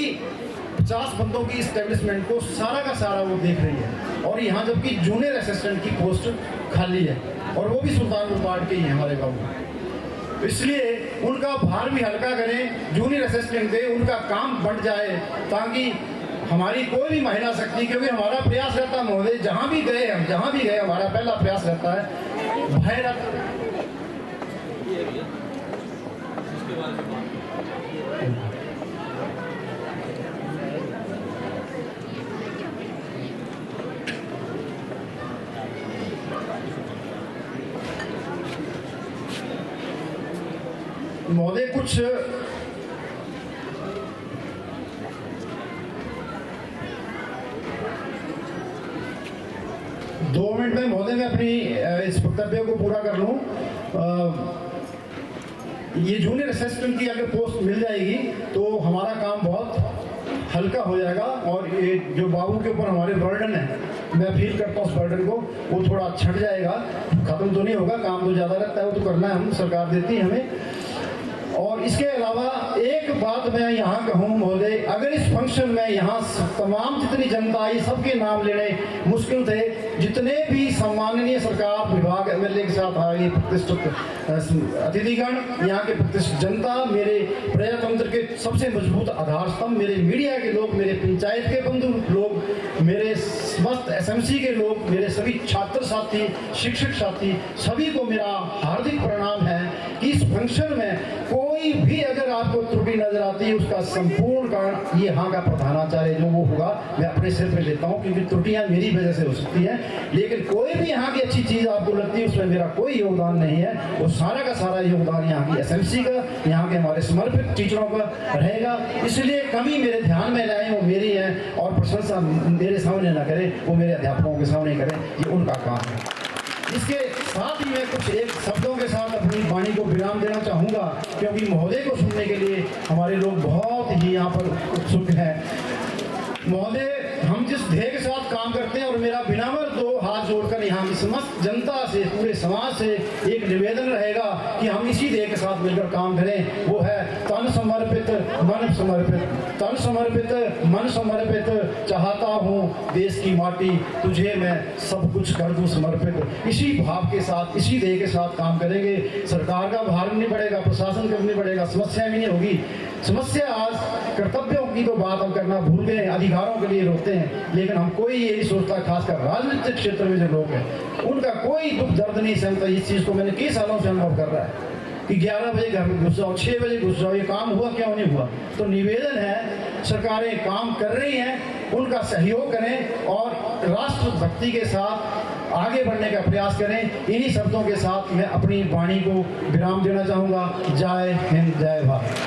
50 बंदों की इस्टेब्लिशमेंट को सारा का सारा वो देख रही है। और यहाँ जबकि जूनियर असिस्टेंट की पोस्ट खाली है, और वो भी सुल्तानपुर वार्ड के ही हैं हमारे बाबू। इसलिए उनका भार भी हल्का करें, जूनियर असिस्टेंट दे, उनका काम बढ़ जाए, ताकि हमारी कोई भी महिला शक्ति, क्योंकि हमारा प्रयास रहता है महोदय, जहाँ भी गए हमारा पहला प्रयास रहता है भैरव। महोदय कुछ दो मिनट में महोदय मैं अपनी इस वक्तव्य को पूरा कर लूँ। ये जूनियर असिस्टेंट की अगर पोस्ट मिल जाएगी तो हमारा काम बहुत हल्का हो जाएगा। और ये जो बाबू के ऊपर हमारे बर्डन है, मैं फील करता हूँ उस बर्डन को, वो थोड़ा छट जाएगा। ख़त्म तो नहीं होगा, काम तो ज़्यादा रहता है, वो तो करना है, हम सरकार देती है हमें। और इसके अलावा एक बात मैं यहाँ कहूँ महोदय, अगर इस फंक्शन में यहाँ तमाम जितनी जनता आई, सबके नाम लेने मुश्किल थे। जितने भी सम्माननीय सरकार विभाग MLA के साथ आए, प्रतिष्ठित अतिथिगण, यहाँ के प्रतिष्ठित जनता, मेरे प्रजातंत्र के सबसे मजबूत आधार स्तंभ, मेरे मीडिया के लोग, मेरे पंचायत के बंधु लोग, मेरे समस्त SMC के लोग, मेरे सभी छात्र साथी, शिक्षक साथी, सभी को मेरा हार्दिक प्रणाम है कि इस फंक्शन में कोई भी अगर आपको त्रुटि नजर आती है, उसका संपूर्ण कारण ये यहाँ का प्रधानाचार्य जो वो होगा, मैं अपने सिर पे लेता हूँ, क्योंकि त्रुटियाँ मेरी वजह से हो सकती हैं। लेकिन कोई भी यहाँ की अच्छी चीज़ आपको लगती है, उसमें मेरा कोई योगदान नहीं है। वो सारा का सारा योगदान यहाँ की SMC का, यहाँ के हमारे समर्पित टीचरों का रहेगा। इसलिए कमी मेरे ध्यान में लाए, वो मेरी है, और प्रशंसा मेरे सामने ना करें, वो मेरे अध्यापकों के सामने करें, ये उनका काम है। इसके साथ ही मैं कुछ एक शब्दों के साथ अपनी वाणी को विराम देना चाहूँगा, क्योंकि महोदय को सुनने के लिए हमारे लोग बहुत ही यहाँ पर उत्सुक हैं। महोदय, हम जिस ध्येय के साथ काम करते हैं और मेरा विनम्र दो हाथ जोड़कर यहाँ की समस्त जनता से, पूरे समाज से एक निवेदन रहेगा कि हम इसी ध्येय के साथ मिलकर काम करें, वो है तन समर्पित मन समर्पित, तन समर्पित मन समर्पित, चाहता हूँ देश की माटी तुझे मैं सब कुछ कर दूँ समर्पित। इसी भाव के साथ, इसी ध्येय के साथ काम करेंगे। सरकार का भार नहीं पड़ेगा, प्रशासन का नहीं पड़ेगा, समस्या भी नहीं होगी। समस्या आज कर्तव्यों की तो बात हम करना भूल गए, अधिकारों के लिए रोते हैं, लेकिन हम कोई ये नहीं सोचता, खासकर राजनीतिक क्षेत्र में जो लोग हैं उनका कोई दुख दर्द नहीं सहता। इस चीज़ को मैंने कई सालों से अनुभव कर रहा है कि 11 बजे घर में घुस जाओ, 6 बजे घुस जाओ, ये काम हुआ क्यों नहीं हुआ। तो निवेदन है, सरकारें काम कर रही हैं, उनका सहयोग करें और राष्ट्रभक्ति के साथ आगे बढ़ने का प्रयास करें। इन्हीं शब्दों के साथ मैं अपनी वाणी को विराम देना चाहूँगा। जय हिंद, जय भारत।